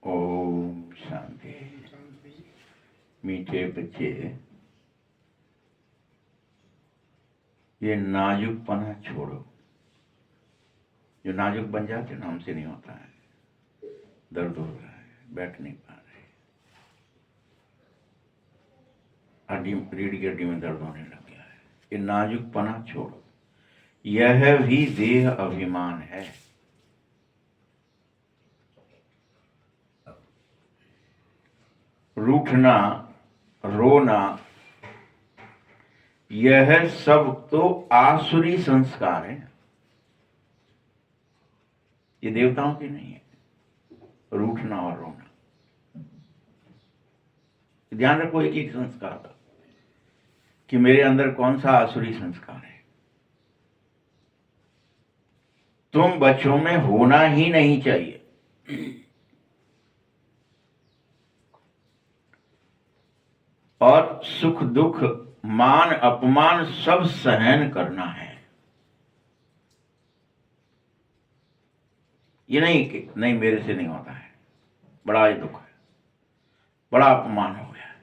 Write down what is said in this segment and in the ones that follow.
ओम शांति। मीठे बच्चे, ये नाजुकपना छोड़ो। जो नाजुक बन जाते ना, हमसे नहीं होता है। दर्द हो रहा है, बैठ नहीं पा रहे, रीढ़ की हड्डी में दर्द होने लग गया है। ये नाजुकपना छोड़ो। यह भी देह अभिमान है। रूठना, रोना, यह सब तो आसुरी संस्कार है। ये देवताओं की नहीं है। रूठना और रोना, ध्यान रखो एक एक संस्कार का कि मेरे अंदर कौन सा आसुरी संस्कार है। तुम बच्चों में होना ही नहीं चाहिए। और सुख दुख, मान अपमान सब सहन करना है। ये नहीं कि नहीं मेरे से नहीं होता है, बड़ा ही दुख है, बड़ा अपमान हो गया।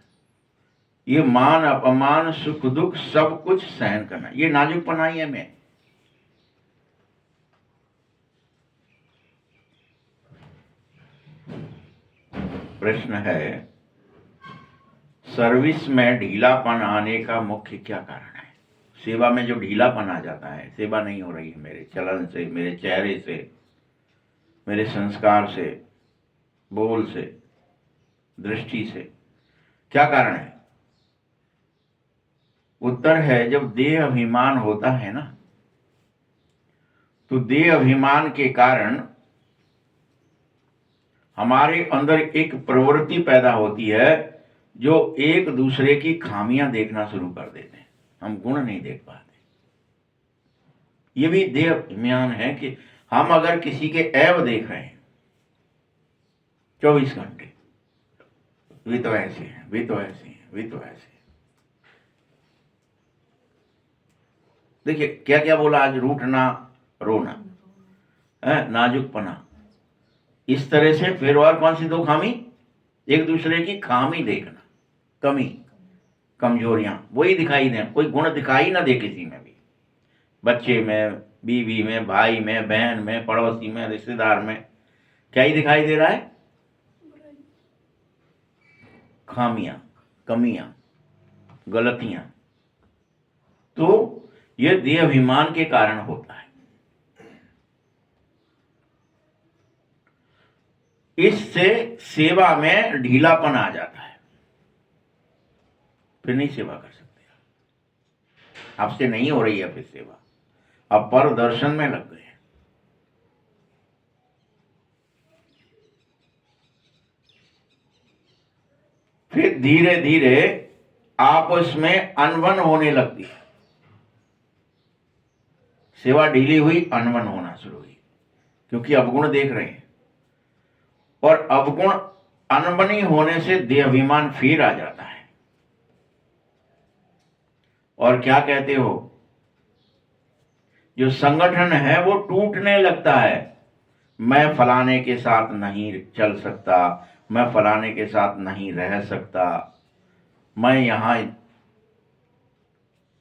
ये मान अपमान सुख दुख सब कुछ सहन करना, ये नाजुकपना ही है। मैं प्रश्न है, सर्विस में ढीलापन आने का मुख्य क्या कारण है? सेवा में जो ढीलापन आ जाता है, सेवा नहीं हो रही है मेरे चलन से, मेरे चेहरे से, मेरे संस्कार से, बोल से, दृष्टि से, क्या कारण है? उत्तर है, जब देह अभिमान होता है ना, तो देह अभिमान के कारण हमारे अंदर एक प्रवृत्ति पैदा होती है जो एक दूसरे की खामियां देखना शुरू कर देते हैं। हम गुण नहीं देख पाते। ये भी देह अभिमान है कि हम अगर किसी के ऐब देख रहे हैं 24 घंटे, वे तो ऐसे हैं, वे तो ऐसे हैं, वे तो ऐसे हैं। देखिए क्या क्या बोला आज, रूठना, रोना, नाजुकपना, इस तरह से। फिर और कौन सी दो खामी? एक दूसरे की खामी देखना, कमी, कमजोरियां, वही दिखाई दें, कोई गुण दिखाई ना दे किसी में भी, बच्चे में, बीवी में, भाई में, बहन में, पड़ोसी में, रिश्तेदार में। क्या ही दिखाई दे रहा है? खामियां, कमियां, गलतियां। तो यह देह अभिमान के कारण होता है। इससे सेवा में ढीलापन आ जाता है, फिर नहीं सेवा कर सकते। आपसे नहीं हो रही है फिर सेवा, अब पर दर्शन में लग गए। फिर धीरे धीरे आपस में अनबन होने लगती है। सेवा ढीली हुई, अनबन होना शुरू हुई, क्योंकि अवगुण देख रहे हैं। और अवगुण अनबनी होने से देहाभिमान फिर आ जाता है। और क्या कहते हो, जो संगठन है वो टूटने लगता है। मैं फलाने के साथ नहीं चल सकता, मैं फलाने के साथ नहीं रह सकता, मैं यहां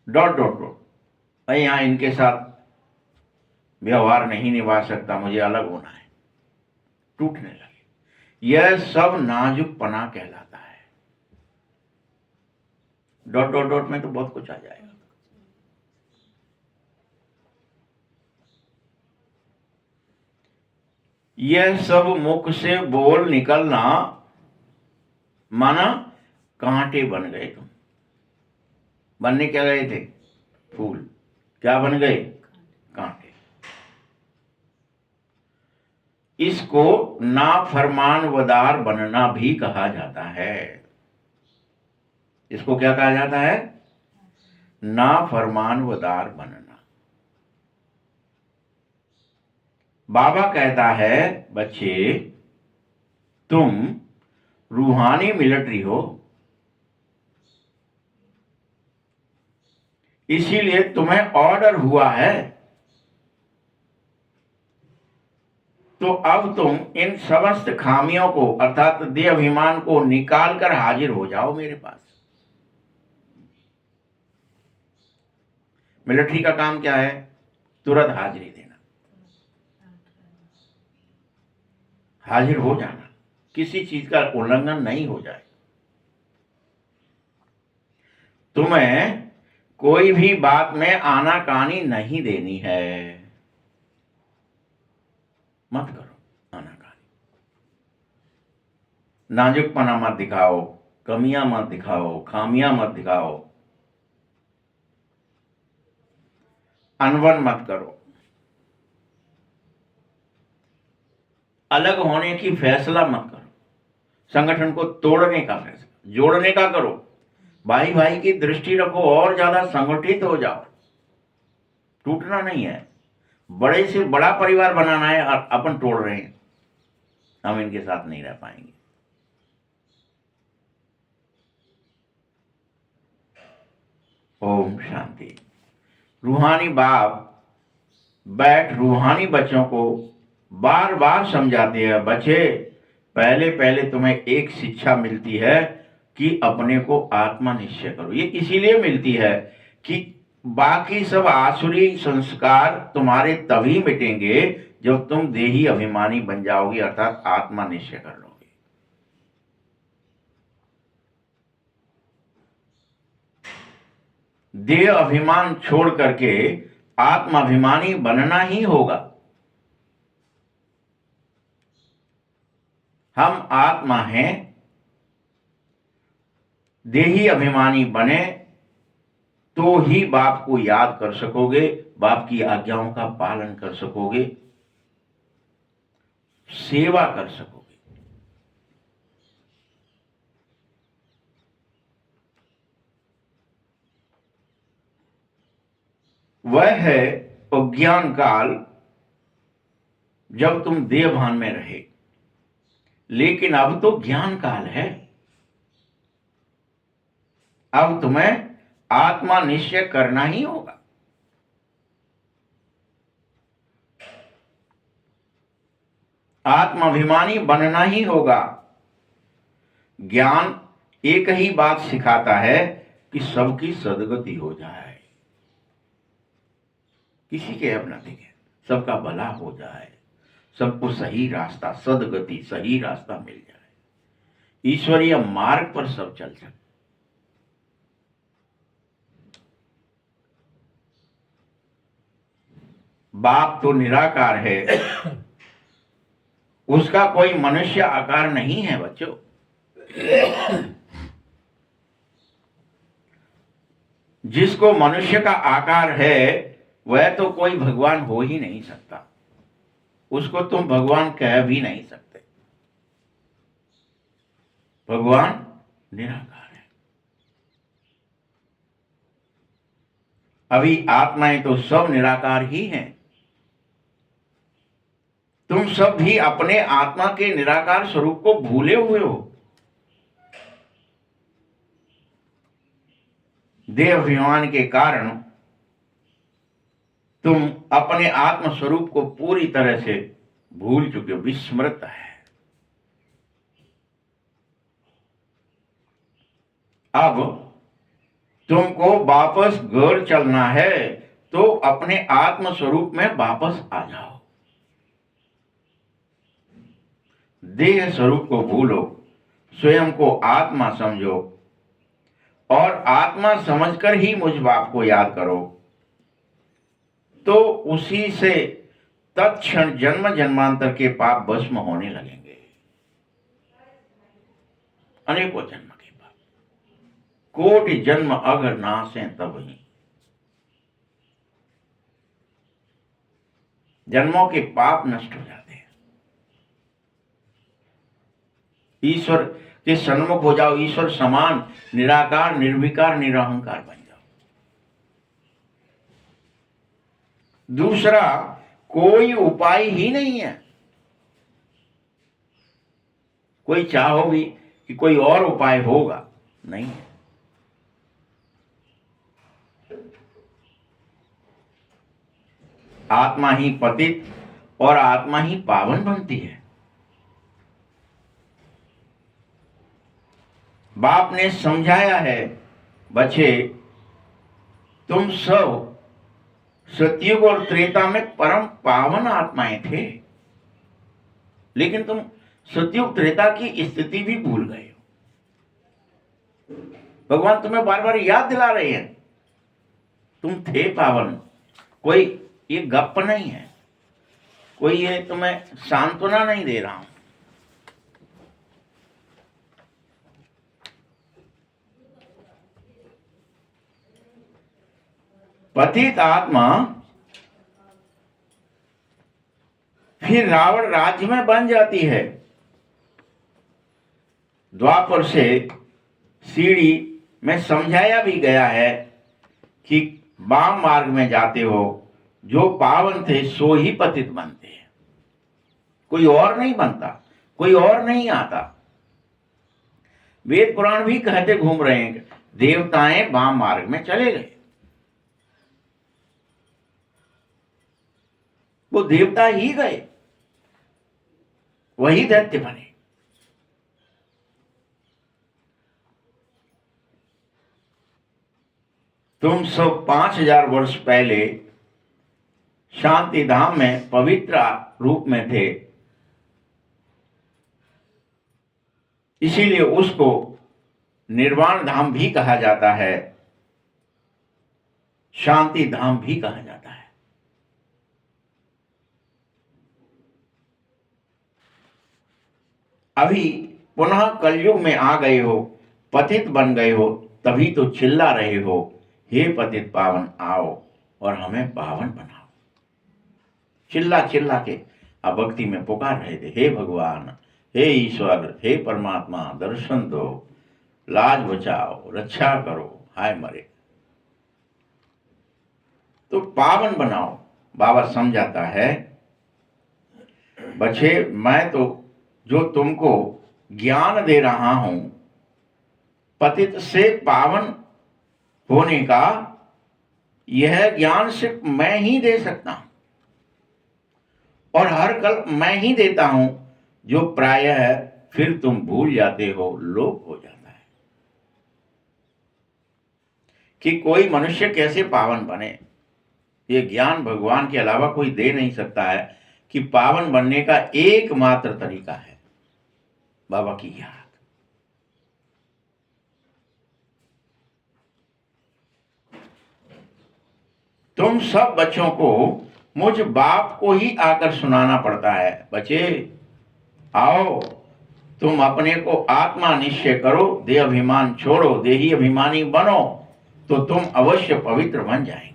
डॉट डॉट डॉट, मैं यहां इनके साथ व्यवहार नहीं निभा सकता, मुझे अलग होना है। टूटने लगे। यह सब नाजुकपना कहलाता है। डॉट डॉट डॉट में तो बहुत कुछ आ जाएगा। यह सब मुख से बोल निकलना, माना कांटे बन गए तुम। बनने क्या गए थे? फूल। क्या बन गए? कांटे। इसको नाफरमानवदार बनना भी कहा जाता है। इसको क्या कहा जाता है? नाफरमानवदार बनना। बाबा कहता है, बच्चे तुम रूहानी मिलिट्री हो, इसीलिए तुम्हें ऑर्डर हुआ है तो अब तुम इन समस्त खामियों को अर्थात देह अभिमान को निकाल कर हाजिर हो जाओ मेरे पास। मिलिट्री का काम क्या है? तुरंत हाजिरी देना, हाजिर हो जाना, किसी चीज का उल्लंघन नहीं हो जाए। तुम्हें कोई भी बात में आनाकानी नहीं देनी है, मत करो आनाकानी। नाजुकपना मत दिखाओ, कमियां मत दिखाओ, खामियां मत दिखाओ, अनबन मत करो। अलग होने की फैसला मत करो, संगठन को तोड़ने का फैसला, जोड़ने का करो। भाई भाई की दृष्टि रखो और ज्यादा संगठित हो जाओ, टूटना नहीं है। बड़े से बड़ा परिवार बनाना है और अपन तोड़ रहे हैं, हम इनके साथ नहीं रह पाएंगे। ओम शांति। रूहानी बाप बैठ रूहानी बच्चों को बार बार समझाते हैं, बच्चे पहले पहले तुम्हें एक शिक्षा मिलती है कि अपने को आत्मा निश्चय करो। ये इसीलिए मिलती है कि बाकी सब आसुरी संस्कार तुम्हारे तभी मिटेंगे जब तुम देही अभिमानी बन जाओगे, अर्थात आत्मा निश्चय कर लोगे। देह अभिमान छोड़ करके आत्माभिमानी बनना ही होगा। हम आत्मा हैं, देही अभिमानी बने तो ही बाप को याद कर सकोगे, बाप की आज्ञाओं का पालन कर सकोगे, सेवा कर सकोगे। वह है अज्ञान काल जब तुम देह भान में रहे, लेकिन अब तो ज्ञान काल है। अब तुम्हें आत्मा निश्चय करना ही होगा। आत्माभिमानी बनना ही होगा। ज्ञान एक ही बात सिखाता है कि सबकी सदगति हो जाए, किसी के अपना देखे, सबका भला हो जाए, सबको सही रास्ता, सदगति, सही रास्ता मिल जाए, ईश्वरीय मार्ग पर सब चल सके। बाप तो निराकार है, उसका कोई मनुष्य आकार नहीं है बच्चों। जिसको मनुष्य का आकार है वह तो कोई भगवान हो ही नहीं सकता, उसको तुम भगवान कह भी नहीं सकते। भगवान निराकार है। अभी आत्माएं तो सब निराकार ही हैं। तुम सब भी अपने आत्मा के निराकार स्वरूप को भूले हुए हो। देह अभिमान के कारण तुम अपने आत्म स्वरूप को पूरी तरह से भूल चुके हो, विस्मृत है। अब तुमको वापस घर चलना है तो अपने आत्म स्वरूप में वापस आ जाओ। देह स्वरूप को भूलो, स्वयं को आत्मा समझो और आत्मा समझकर ही मुझ बाप को याद करो, तो उसी से तत्क्षण जन्म जन्मांतर के पाप भस्म होने लगेंगे। अनेकों जन्म के पाप, कोटि जन्म अगर नासे तब ही। जन्मों के पाप नष्ट हो जाते हैं। ईश्वर के सन्मुख हो जाओ, ईश्वर समान निराकार निर्विकार निरहंकार बन जाओ। दूसरा कोई उपाय ही नहीं है। कोई चाहो भी कि कोई और उपाय होगा, नहीं है। आत्मा ही पतित और आत्मा ही पावन बनती है। बाप ने समझाया है, बच्चे तुम सब सतयुग और त्रेता में परम पावन आत्माएं थे, लेकिन तुम सतयुग त्रेता की स्थिति भी भूल गए हो। भगवान तुम्हें बार बार याद दिला रहे हैं, तुम थे पावन। कोई ये गप नहीं है, कोई ये तुम्हें सांत्वना नहीं दे रहा हूं। पतित आत्मा फिर रावण राज्य में बन जाती है। द्वापर से सीढ़ी में समझाया भी गया है कि वाम मार्ग में जाते हो, जो पावन थे सो ही पतित बनते हैं, कोई और नहीं बनता, कोई और नहीं आता। वेद पुराण भी कहते घूम रहे हैं, देवताएं वाम मार्ग में चले गए, वो देवता ही गए, वही दैत्य बने। तुम सब 5000 वर्ष पहले शांति धाम में पवित्र रूप में थे, इसीलिए उसको निर्वाण धाम भी कहा जाता है, शांति धाम भी कहा जाता है। अभी पुनः कलयुग में आ गए हो, पतित बन गए हो, तभी तो चिल्ला रहे हो, हे पतित पावन आओ और हमें पावन बनाओ। चिल्ला चिल्ला के अब भक्ति में पुकार रहे थे, हे भगवान, हे ईश्वर, हे परमात्मा, दर्शन दो, लाज बचाओ, रक्षा करो, हाय मरे। तो पावन बनाओ। बाबा समझाता है, बच्चे मैं तो जो तुमको ज्ञान दे रहा हूं, पतित से पावन होने का, यह ज्ञान सिर्फ मैं ही दे सकता हूं, और हर कल मैं ही देता हूं, जो प्रायः फिर तुम भूल जाते हो, लोप हो जाता है। कि कोई मनुष्य कैसे पावन बने, ये ज्ञान भगवान के अलावा कोई दे नहीं सकता है। कि पावन बनने का एकमात्र तरीका है बाबा की याद। तुम सब बच्चों को मुझ बाप को ही आकर सुनाना पड़ता है। बच्चे आओ, तुम अपने को आत्मा निश्चय करो, देह अभिमान छोड़ो, देही अभिमानी बनो, तो तुम अवश्य पवित्र बन जाएंगे।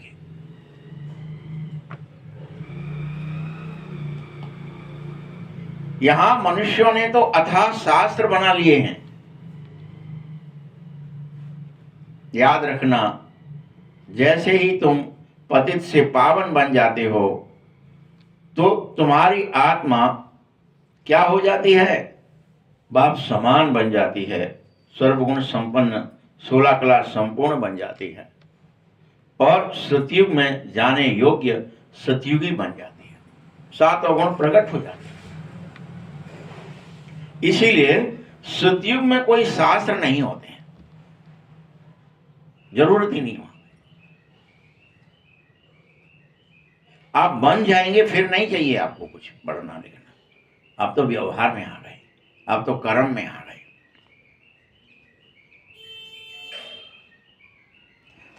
यहां मनुष्यों ने तो अथाह शास्त्र बना लिए हैं। याद रखना, जैसे ही तुम पतित से पावन बन जाते हो, तो तुम्हारी आत्मा क्या हो जाती है? बाप समान बन जाती है, सर्वगुण संपन्न, 16 कला संपूर्ण बन जाती है, और सतयुग में जाने योग्य सतयुगी बन जाती है, 7 अवगुण प्रकट हो जाते हैं। इसीलिए सतयुग में कोई शास्त्र नहीं होते हैं, जरूरत ही नहीं हो। आप बन जाएंगे, फिर नहीं चाहिए आपको कुछ पढ़ना लिखना। आप तो व्यवहार में आ गए, आप तो कर्म में आ गए।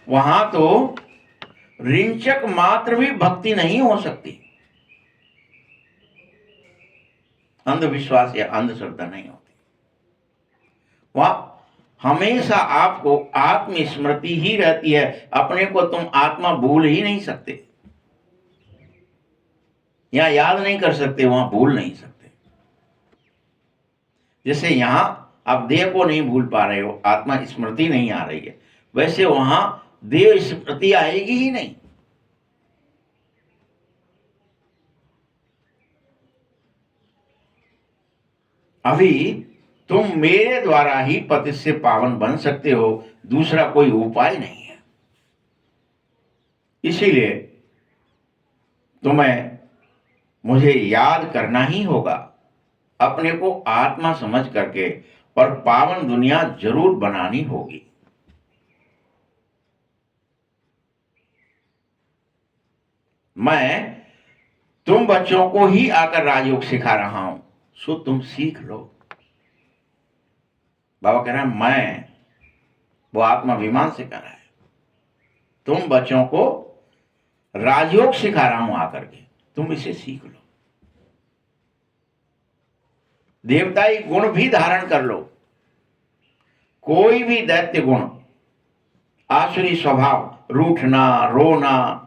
वहां तो रिंचक मात्र भी भक्ति नहीं हो सकती, अंधविश्वास या अंधश्रद्धा नहीं होती। वहां हमेशा आपको आत्म स्मृति ही रहती है। अपने को तुम आत्मा भूल ही नहीं सकते, यहां याद नहीं कर सकते, वहां भूल नहीं सकते। जैसे यहां आप देह को नहीं भूल पा रहे हो, आत्मा स्मृति नहीं आ रही है, वैसे वहां देह स्मृति आएगी ही नहीं। अभी तुम मेरे द्वारा ही पतित से पावन बन सकते हो, दूसरा कोई उपाय नहीं है। इसीलिए तुम्हें मुझे याद करना ही होगा, अपने को आत्मा समझ करके, और पावन दुनिया जरूर बनानी होगी। मैं तुम बच्चों को ही आकर राजयोग सिखा रहा हूं, सो तुम सीख लो। बाबा कह रहे हैं मैं, वो आत्मा विमान से कह रहा है, तुम बच्चों को राजयोग सिखा रहा हूं आकर के, तुम इसे सीख लो। देवताई गुण भी धारण कर लो, कोई भी दैत्य गुण, आसुरी स्वभाव, रूठना, रोना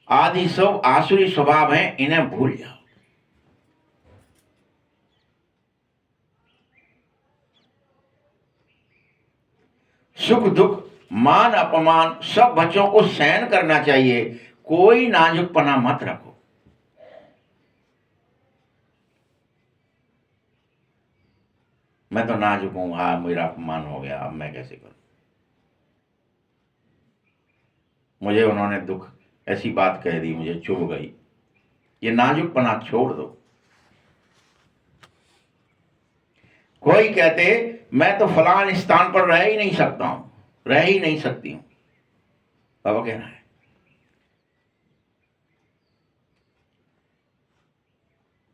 आदि सब आसुरी स्वभाव हैं, इन्हें भूल जाओ। सुख दुख, मान अपमान सब बच्चों को सहन करना चाहिए, कोई नाजुकपना मत रखो। मैं तो नाजुक हूं, हाँ मेरा अपमान हो गया, अब मैं कैसे करूं, मुझे उन्होंने दुख ऐसी बात कह दी, मुझे चुभ गई। ये नाजुकपना छोड़ दो। कोई कहते मैं तो फलान स्थान पर रह ही नहीं सकता हूं, रह ही नहीं सकती हूं, बाबा कहना है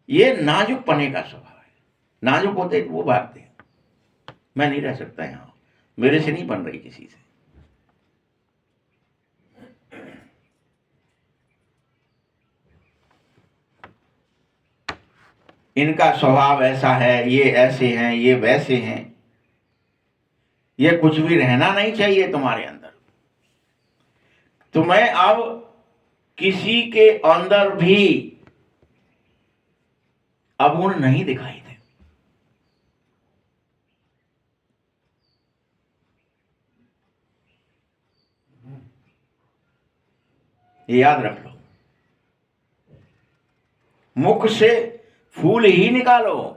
ये नाजुकपने का स्वभाव है। नाजुक होते तो वो भागते, मैं नहीं रह सकता यहां, मेरे से नहीं बन रही किसी से। इनका स्वभाव ऐसा है, ये ऐसे हैं, ये वैसे हैं, ये कुछ भी रहना नहीं चाहिए तुम्हारे अंदर। तुम्हें अब किसी के अंदर भी अवगुण नहीं दिखाई दे। ये याद रख लो, मुख से फूल ही निकालो,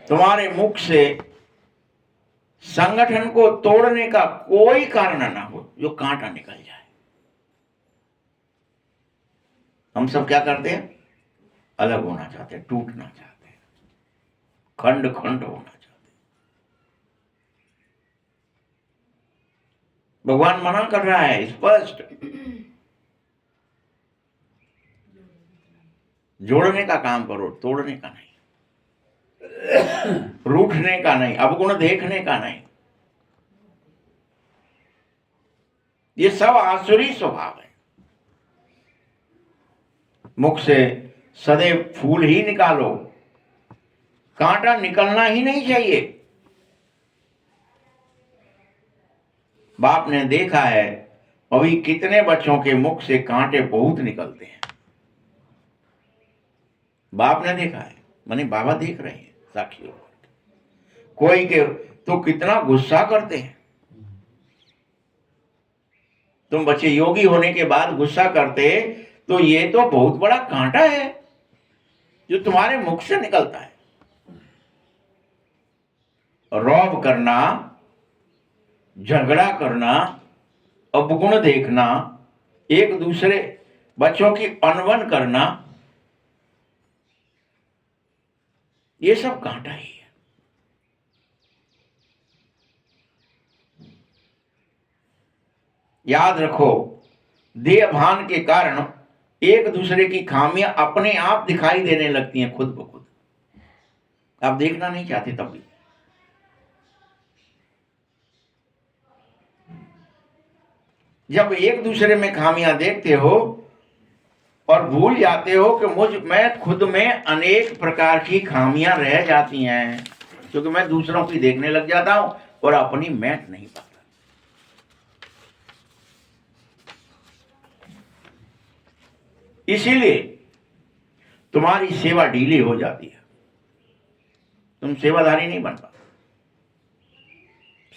तुम्हारे मुख से संगठन को तोड़ने का कोई कारण ना हो जो कांटा निकल जाए। हम सब क्या करते हैं, अलग होना चाहते हैं, टूटना चाहते हैं, खंड खंड होना चाहते हैं। भगवान मना कर रहा है स्पष्ट, जोड़ने का काम करो, तोड़ने का नहीं, रूठने का नहीं, अवगुण देखने का नहीं। ये सब आसुरी स्वभाव है। मुख से सदैव फूल ही निकालो, कांटा निकलना ही नहीं चाहिए। बाप ने देखा है अभी कितने बच्चों के मुख से कांटे बहुत निकलते हैं, बाप ने देखा है, माने बाबा देख रहे हैं साक्षी। कोई के तो कितना गुस्सा करते हैं, तुम बच्चे योगी होने के बाद गुस्सा करते तो ये तो बहुत बड़ा कांटा है जो तुम्हारे मुख से निकलता है। रौब करना, झगड़ा करना, अवगुण देखना, एक दूसरे बच्चों की अनबन करना, ये सब कांटा ही है। याद रखो, देह भान के कारण एक दूसरे की खामियां अपने आप दिखाई देने लगती हैं खुद ब खुद, आप देखना नहीं चाहते तब भी। जब एक दूसरे में खामियां देखते हो और भूल जाते हो कि मैं खुद में अनेक प्रकार की खामियां रह जाती हैं, क्योंकि मैं दूसरों की देखने लग जाता हूं और अपनी मैट नहीं पाता। इसीलिए तुम्हारी सेवा ढीली हो जाती है, तुम सेवाधारी नहीं बन पाते,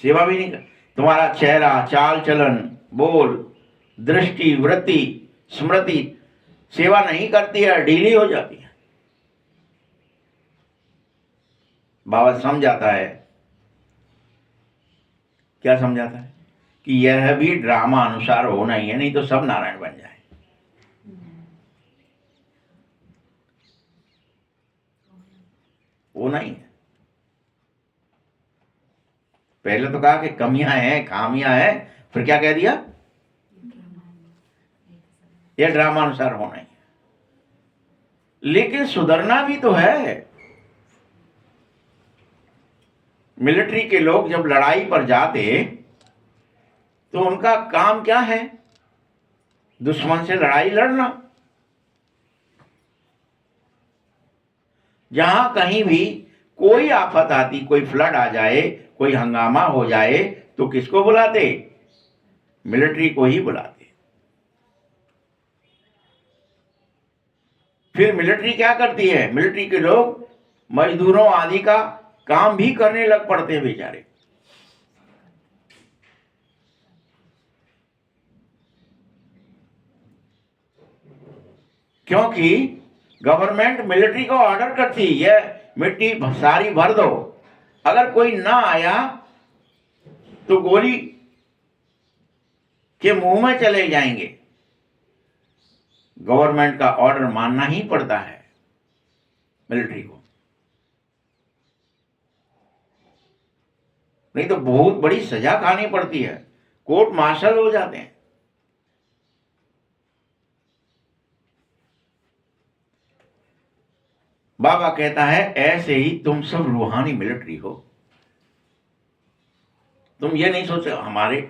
सेवा भी नहीं कर। तुम्हारा चेहरा, चाल चलन, बोल, दृष्टि, वृत्ति, स्मृति सेवा नहीं करती है, ढीली हो जाती है। बाबा समझाता है, क्या समझाता है कि यह भी ड्रामा अनुसार होना ही है, नहीं तो सब नारायण बन जाए। होना ही है। पहले तो कहा कि कमियां हैं, खामियां हैं, फिर क्या कह दिया? ये ड्रामा अनुसार होना ही है। लेकिन सुधरना भी तो है। मिलिट्री के लोग जब लड़ाई पर जाते तो उनका काम क्या है? दुश्मन से लड़ाई लड़ना। जहां कहीं भी कोई आफत आती, कोई फ्लड आ जाए, कोई हंगामा हो जाए, तो किसको बुलाते? मिलिट्री को ही बुलाते। फिर मिलिट्री क्या करती है? मिलिट्री के लोग मजदूरों आदि का काम भी करने लग पड़ते हैं बेचारे। क्योंकि गवर्नमेंट मिलिट्री को ऑर्डर करती है, मिट्टी सारी भर दो। अगर कोई ना आया तो गोली के मुंह में चले जाएंगे। गवर्नमेंट का ऑर्डर मानना ही पड़ता है मिलिट्री को, नहीं तो बहुत बड़ी सजा खानी पड़ती है, कोर्ट मार्शल हो जाते हैं। बाबा कहता है ऐसे ही तुम सब रूहानी मिलिट्री हो। तुम ये नहीं सोचो हमारे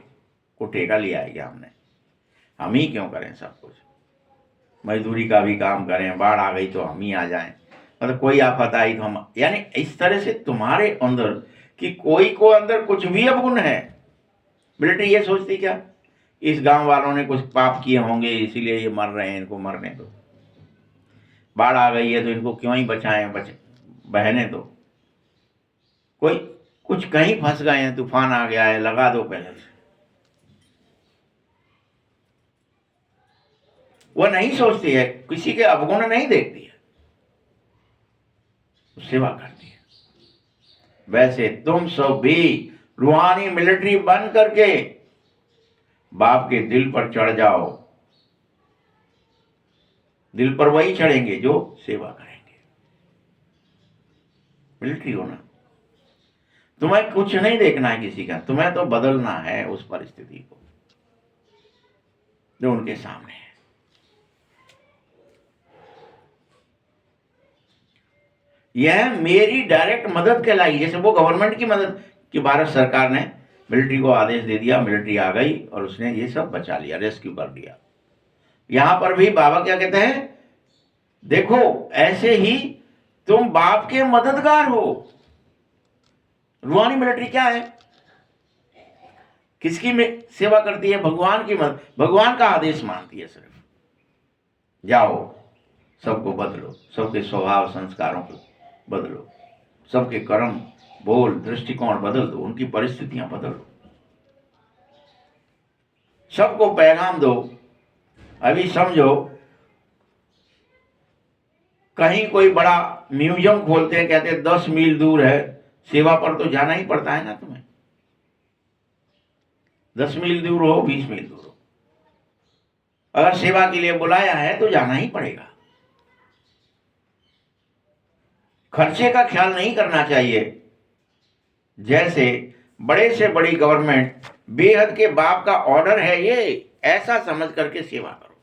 को ठेका लिया है क्या हमने, हम ही क्यों करें सब कुछ, मजदूरी का भी काम करें, बाढ़ आ गई तो हम ही आ जाएं, मतलब कोई आफत आई तो हम, यानी इस तरह से तुम्हारे अंदर कि कोई को अंदर कुछ भी अवगुण है। मिलिट्री ये सोचती क्या, इस गांव वालों ने कुछ पाप किए होंगे इसीलिए ये मर रहे हैं, इनको मरने दो। बाढ़ आ गई है तो इनको क्यों ही बचाएं, बहने दो। कोई कुछ कहीं फंस गए हैं, तूफान आ गया है, लगा दो पहले से। वो नहीं सोचती है, किसी के अवगुण नहीं देखती है, सेवा करती है। वैसे तुम सब भी रूहानी मिलिट्री बन करके बाप के दिल पर चढ़ जाओ। दिल पर वही चढ़ेंगे जो सेवा करेंगे। मिलिट्री होना, तुम्हें कुछ नहीं देखना है किसी का, तुम्हें तो बदलना है उस परिस्थिति को जो उनके सामने है। यह मेरी डायरेक्ट मदद कहलाई। जैसे वो गवर्नमेंट की मदद कि भारत सरकार ने मिलिट्री को आदेश दे दिया, मिलिट्री आ गई और उसने ये सब बचा लिया, रेस्क्यू कर दिया। यहां पर भी बाबा क्या कहते हैं, देखो ऐसे ही तुम बाप के मददगार हो। रूहानी मिलिट्री क्या है, किसकी में सेवा करती है? भगवान की मदद, भगवान का आदेश मानती है सिर्फ। जाओ सबको बदलो, सबके स्वभाव संस्कारों को बदलो, सबके कर्म बोल दृष्टिकोण बदल दो, उनकी परिस्थितियां बदल दो, सबको पैगाम दो। अभी समझो कहीं कोई बड़ा म्यूजियम खोलते हैं, कहते हैं 10 मील दूर है, सेवा पर तो जाना ही पड़ता है ना तुम्हें। 10 मील दूर हो, 20 मील दूर हो, अगर सेवा के लिए बुलाया है तो जाना ही पड़ेगा। खर्चे का ख्याल नहीं करना चाहिए। जैसे बड़े से बड़ी गवर्नमेंट, बेहद के बाप का ऑर्डर है ये, ऐसा समझ करके सेवा करो।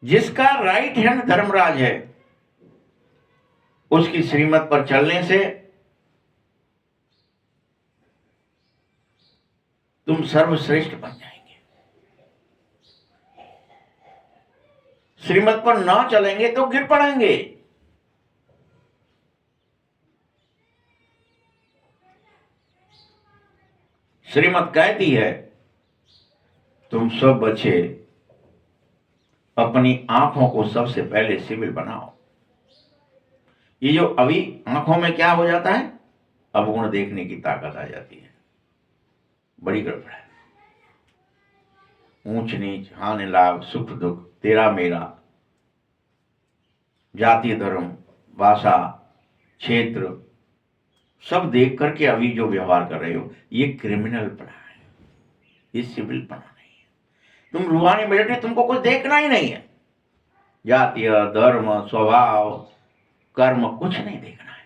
जिसका राइट हैंड धर्मराज है, उसकी श्रीमत पर चलने से तुम सर्वश्रेष्ठ बन जाएंगे। श्रीमत पर ना चलेंगे तो गिर पड़ेंगे। श्रीमत कहती है तुम सब बच्चे अपनी आंखों को सबसे पहले सिविल बनाओ। ये जो अभी आंखों में क्या हो जाता है, अवगुण देखने की ताकत आ जाती है, बड़ी गड़बड़ है। ऊंच नीच, हानि लाभ, सुख दुख, तेरा मेरा, जाति धर्म भाषा क्षेत्र सब देख करके अभी जो व्यवहार कर रहे हो, ये क्रिमिनल पना है, ये सिविल पना नहीं है। तुम रूहानी मिलिट्री, तुमको कुछ देखना ही नहीं है। जातीय, धर्म, स्वभाव, कर्म कुछ नहीं देखना है।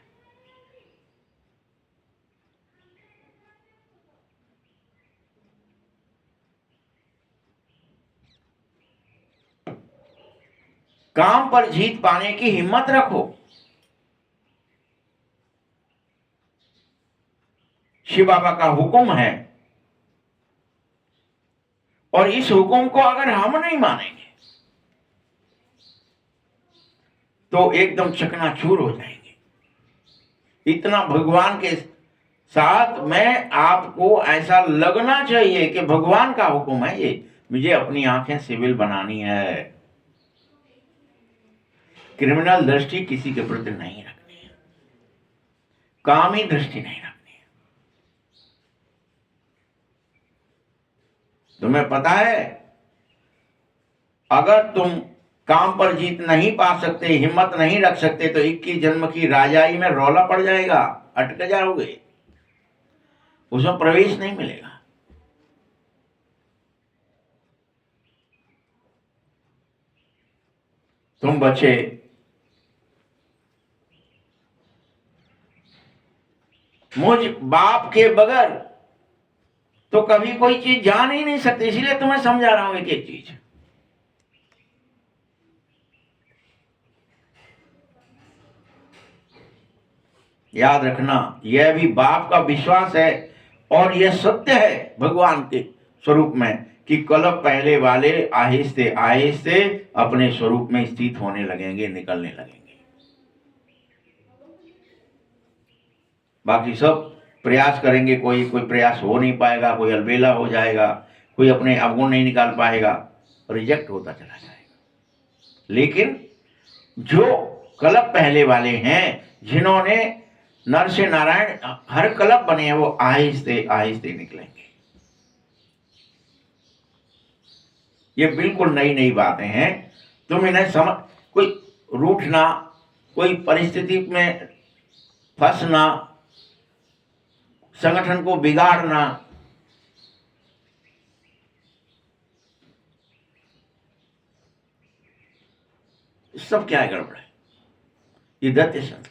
काम पर जीत पाने की हिम्मत रखो। शिव बाबा का हुक्म है, और इस हुक्म को अगर हम नहीं मानेंगे तो एकदम चकनाचूर हो जाएंगे। इतना भगवान के साथ में आपको ऐसा लगना चाहिए कि भगवान का हुक्म है ये, मुझे अपनी आंखें सिविल बनानी है। क्रिमिनल दृष्टि किसी के प्रति नहीं रखनी है, कामी दृष्टि नहीं रखनी है। तुम्हें पता है, अगर तुम काम पर जीत नहीं पा सकते, हिम्मत नहीं रख सकते, तो 21 जन्म की राजाई में रौला पड़ जाएगा, अटक जाओगे, उसमें प्रवेश नहीं मिलेगा। तुम बच्चे मुझ बाप के बगैर तो कभी कोई चीज जान ही नहीं सकती, इसीलिए तुम्हें समझा रहा हूं एक एक चीज। याद रखना, यह भी बाप का विश्वास है और यह सत्य है भगवान के स्वरूप में कि कलप पहले वाले आहिस्ते आहिस्ते अपने स्वरूप में स्थित होने लगेंगे, निकलने लगेंगे। बाकी सब प्रयास करेंगे, कोई प्रयास हो नहीं पाएगा, कोई अलबेला हो जाएगा, कोई अपने अवगुण नहीं निकाल पाएगा, रिजेक्ट होता चला जाएगा। लेकिन जो कलप पहले वाले हैं, जिन्होंने नर से नारायण हर कलप बने हैं, वो आहिस्ते आहिस्ते निकलेंगे। ये बिल्कुल नई नई बातें हैं, तुम इन्हें समझ, कोई रूठना, कोई परिस्थिति में फंसना, संगठन को बिगाड़ना, सब क्या गड़बड़ है, ये दैत्य संस्कार।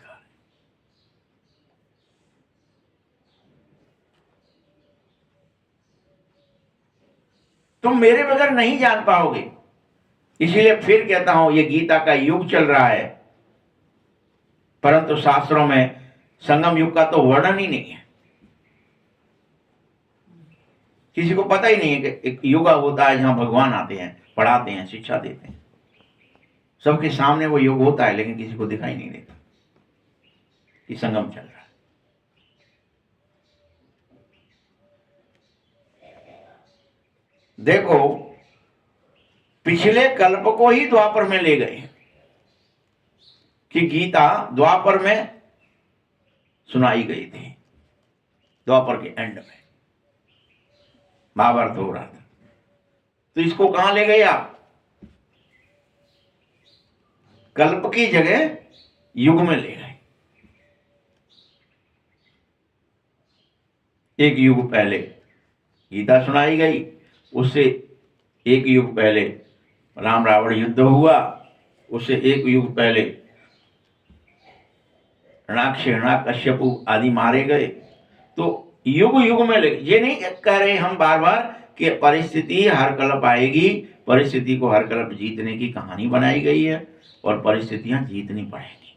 तुम मेरे बगैर नहीं जान पाओगे, इसीलिए फिर कहता हूं, ये गीता का युग चल रहा है, परंतु शास्त्रों में संगम युग का तो वर्णन ही नहीं है। किसी को पता ही नहीं है कि एक युग होता है जहां भगवान आते हैं, पढ़ाते हैं, शिक्षा देते हैं। सबके सामने वो युग होता है, लेकिन किसी को दिखाई नहीं देता कि संगम चल रहा है। देखो, पिछले कल्प को ही द्वापर में ले गए कि गीता द्वापर में सुनाई गई थी, द्वापर के एंड में महाभारत हो रहा था, तो इसको कहां ले गए आप? कल्प की जगह युग में ले गए। एक युग पहले गीता सुनाई गई, उससे एक युग पहले राम रावण युद्ध हुआ, उससे एक युग पहले ऋणाक्ष हिरण्याकश्यपु आदि मारे गए। तो युग युग में ले, ये नहीं कह रहे हम बार बार कि परिस्थिति हर कल्प आएगी, परिस्थिति को हर कल्प जीतने की कहानी बनाई गई है और परिस्थितियां जीतनी पड़ेगी।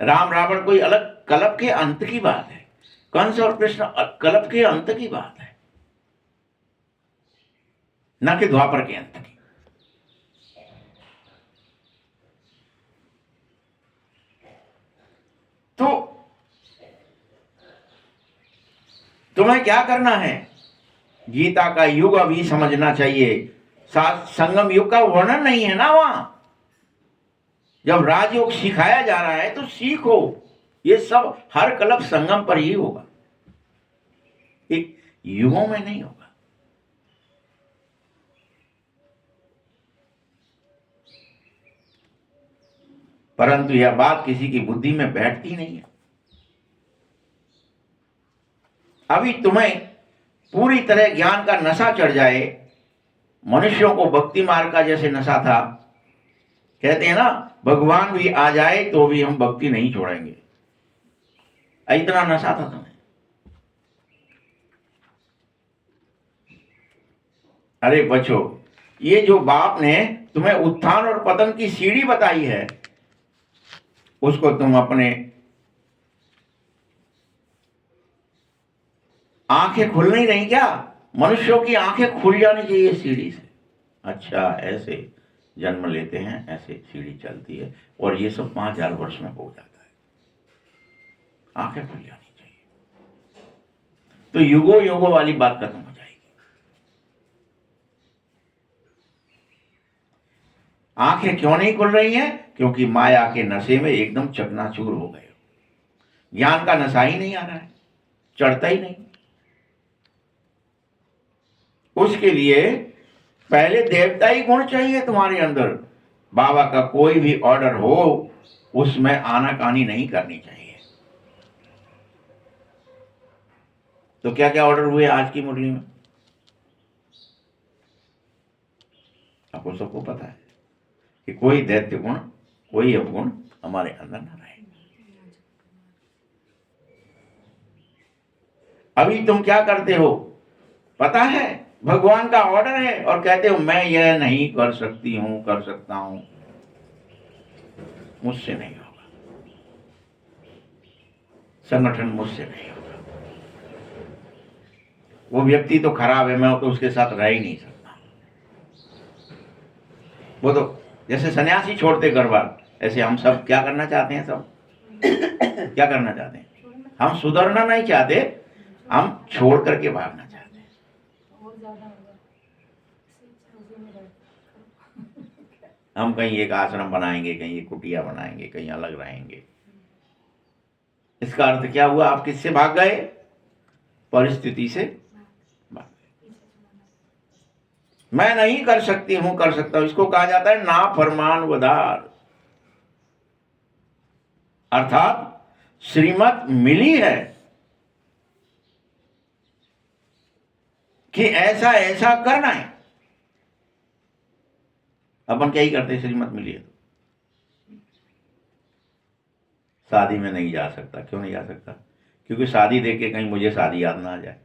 राम रावण कोई अलग कल्प के अंत की बात है, कंस और कृष्ण कल्प के अंत की बात है, न कि द्वापर के अंत की। तो तुम्हें क्या करना है? गीता का युग अभी समझना चाहिए। संगम युग का वर्णन नहीं है ना वहां। जब राजयोग सिखाया जा रहा है तो सीखो, ये सब हर कल्प संगम पर ही होगा, एक युगों में नहीं होगा। परंतु यह बात किसी की बुद्धि में बैठती नहीं है। अभी तुम्हें पूरी तरह ज्ञान का नशा चढ़ जाए, मनुष्यों को भक्ति मार्ग का जैसे नशा था, कहते हैं ना भगवान भी आ जाए तो भी हम भक्ति नहीं छोड़ेंगे, इतना नशा था तुम्हें। अरे बच्चों, ये जो बाप ने तुम्हें उत्थान और पतन की सीढ़ी बताई है, उसको तुम अपने आंखें खुल नहीं रही क्या? मनुष्यों की आंखें खुल जानी चाहिए सीढ़ी से। अच्छा, ऐसे जन्म लेते हैं, ऐसे सीढ़ी चलती है, और ये सब 5000 वर्ष में हो जाता है। आंखें खुल जानी चाहिए, तो युगों युगों वाली बात खत्म हो जाएगी। आंखें क्यों नहीं खुल रही हैं? क्योंकि माया के नशे में एकदम चकनाचूर हो गए। ज्ञान का नशा ही नहीं आ रहा है, चढ़ता ही नहीं। उसके लिए पहले देवताई गुण चाहिए तुम्हारे अंदर। बाबा का कोई भी ऑर्डर हो, उसमें आनाकानी नहीं करनी चाहिए। तो क्या क्या ऑर्डर हुए आज की मुरली में? आपको सबको पता है कि कोई दैत्य गुण, कोई अवगुण हमारे अंदर न रहे। अभी तुम क्या करते हो पता है? भगवान का ऑर्डर है और कहते हो मैं यह नहीं कर सकती हूं, कर सकता हूं, मुझसे नहीं होगा, संगठन मुझसे नहीं होगा, वो व्यक्ति तो खराब है, मैं तो उसके साथ रह ही नहीं सकता। वो तो जैसे सन्यासी छोड़ते घर बार, ऐसे हम सब क्या करना चाहते हैं? सब क्या करना चाहते हैं? हम सुधरना नहीं चाहते, हम छोड़ करके भागना चाहते हैं। हम कहीं एक आश्रम बनाएंगे, कहीं एक कुटिया बनाएंगे, कहीं अलग रहेंगे। इसका अर्थ क्या हुआ? आप किससे भाग गए? परिस्थिति से भाग गए। मैं नहीं कर सकती हूं, कर सकता हूं, इसको कहा जाता है नाफरमान वदार। अर्थात श्रीमत मिली है कि ऐसा ऐसा करना है, अपन क्या ही करते हैं? श्रीमत मिली है तो शादी में नहीं जा सकता। क्यों नहीं जा सकता? क्योंकि शादी देख के कहीं मुझे शादी याद ना आ जाए।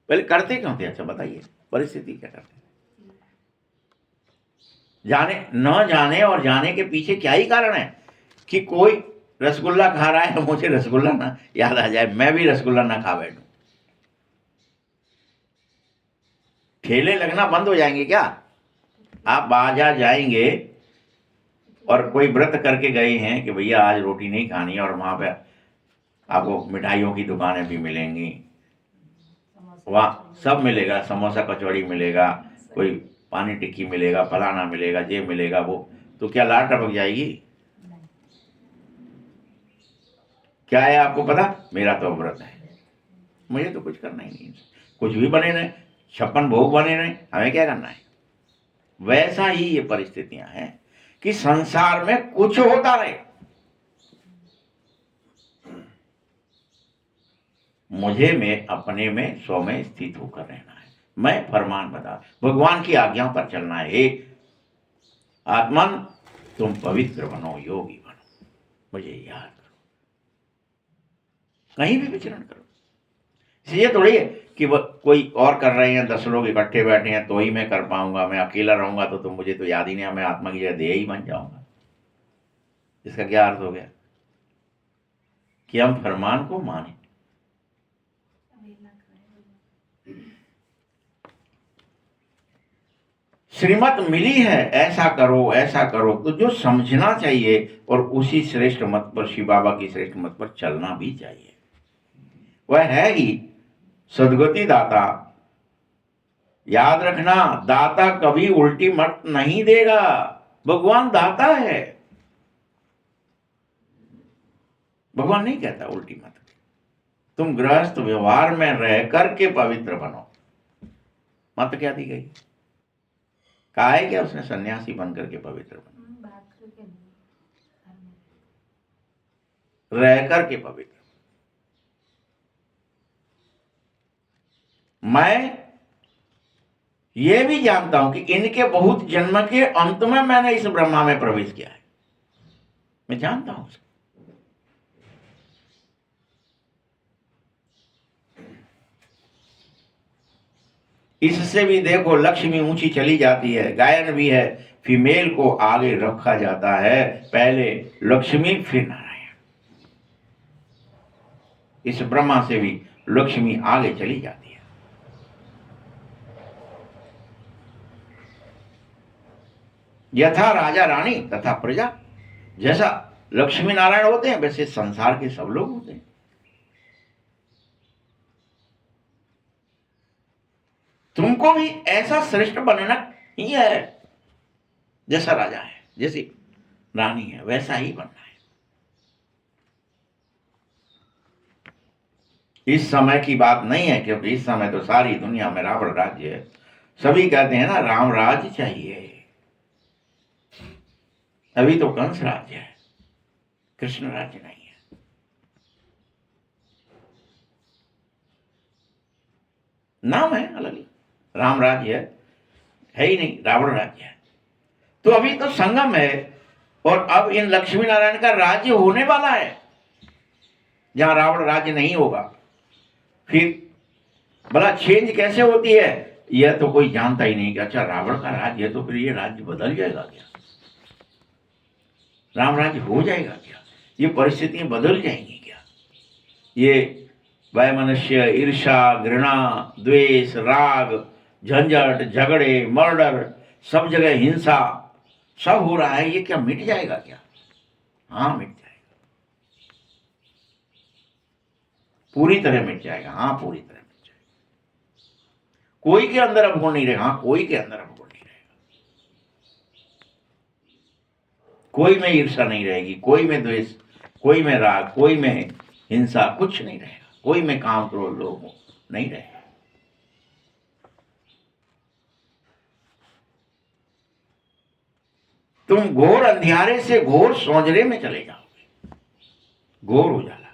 पहले करते क्यों थे? अच्छा बताइए, परिस्थिति क्या करते? जाने न जाने और जाने के पीछे क्या ही कारण है कि कोई रसगुल्ला खा रहा है, मुझे रसगुल्ला ना याद आ जाए, मैं भी रसगुल्ला ना खा बैठूं। ठेले लगना बंद हो जाएंगे क्या? आप बाजार जाएंगे और कोई व्रत करके गए हैं कि भैया आज रोटी नहीं खानी है, और वहां पे आपको मिठाइयों की दुकानें भी मिलेंगी, वहाँ सब मिलेगा, समोसा कचौड़ी मिलेगा, कोई पानी टिक्की मिलेगा, फलाना मिलेगा, ये मिलेगा वो, तो क्या लार टपक जाएगी? क्या है आपको पता? मेरा तो व्रत है, मुझे तो कुछ करना ही नहीं, कुछ भी बने रहे, 56 भोग बने रहे, हमें क्या करना है? वैसा ही ये परिस्थितियां हैं कि संसार में कुछ होता रहे, मुझे में अपने में स्व में स्थित होकर रहना है। मैं फरमान बता, भगवान की आज्ञा पर चलना है। हे आत्मन, तुम पवित्र बनो, योगी बनो, मुझे याद करो, कहीं भी विचरण करो। इसलिए थोड़ी है कि कोई और कर रहे हैं, 10 लोग इकट्ठे बैठे हैं तो ही मैं कर पाऊंगा, मैं अकेला रहूंगा तो तुम मुझे तो याद ही नहीं, मैं आत्मा की जगह देह ही बन जाऊंगा। इसका क्या अर्थ हो गया? कि हम फरमान को माने। श्रीमत मिली है, ऐसा करो ऐसा करो, तो जो समझना चाहिए और उसी श्रेष्ठ मत पर, शिव बाबा की श्रेष्ठ मत पर चलना भी चाहिए। वह है ही सदगति दाता। याद रखना, दाता कभी उल्टी मत नहीं देगा, भगवान दाता है। भगवान नहीं कहता उल्टी मत, तुम गृहस्थ व्यवहार में रह करके पवित्र बनो। मत क्या दी गई? कहा है क्या उसने सन्यासी बन करके पवित्र बनो? रह करके पवित्र। मैं ये भी जानता हूं कि इनके बहुत जन्म के अंत में मैंने इस ब्रह्मा में प्रवेश किया है, मैं जानता हूं। इससे भी देखो लक्ष्मी ऊंची चली जाती है, गायन भी है, फीमेल को आगे रखा जाता है, पहले लक्ष्मी फिर नारायण। इस ब्रह्मा से भी लक्ष्मी आगे चली जाती है। यथा राजा रानी तथा प्रजा, जैसा लक्ष्मी नारायण होते हैं वैसे संसार के सब लोग होते हैं। तुमको भी ऐसा श्रेष्ठ बनना ही है, जैसा राजा है, जैसी रानी है, वैसा ही बनना है। इस समय की बात नहीं है, क्योंकि इस समय तो सारी दुनिया में रावण राज्य है। सभी कहते हैं ना राम राज्य चाहिए। अभी तो कंस राज्य है, कृष्ण राज्य नहीं है। नाम है अलग, राम राज्य है ही नहीं, रावण राज्य है। तो अभी तो संगम है, और अब इन लक्ष्मी नारायण का राज्य होने वाला है, जहां रावण राज्य नहीं होगा। फिर भला चेंज कैसे होती है, यह तो कोई जानता ही नहीं कि अच्छा रावण का राज्य है तो फिर ये राज्य बदल जाएगा क्या, राम राज्य हो जाएगा क्या, ये परिस्थितियां बदल जाएंगी क्या। ये वैमनस्य, ईर्षा, घृणा, द्वेष, राग, झंझट, झगड़े, मर्डर, सब जगह हिंसा सब हो रहा है, ये क्या मिट जाएगा क्या। हाँ मिट जाएगा, पूरी तरह मिट जाएगा। हाँ पूरी तरह मिट जाएगा। कोई के अंदर अब गुण नहीं रहेगा। हाँ कोई के अंदर अब गुण नहीं रहेगा। कोई में ईर्षा नहीं रहेगी, कोई में द्वेष, कोई में राग, कोई में हिंसा, कुछ नहीं रहेगा। कोई में काम क्रोध लोभ नहीं रहेगा। तुम घोर अंधियारे से घोर सौंदर्य में चले जाओगे, घोर उजाला।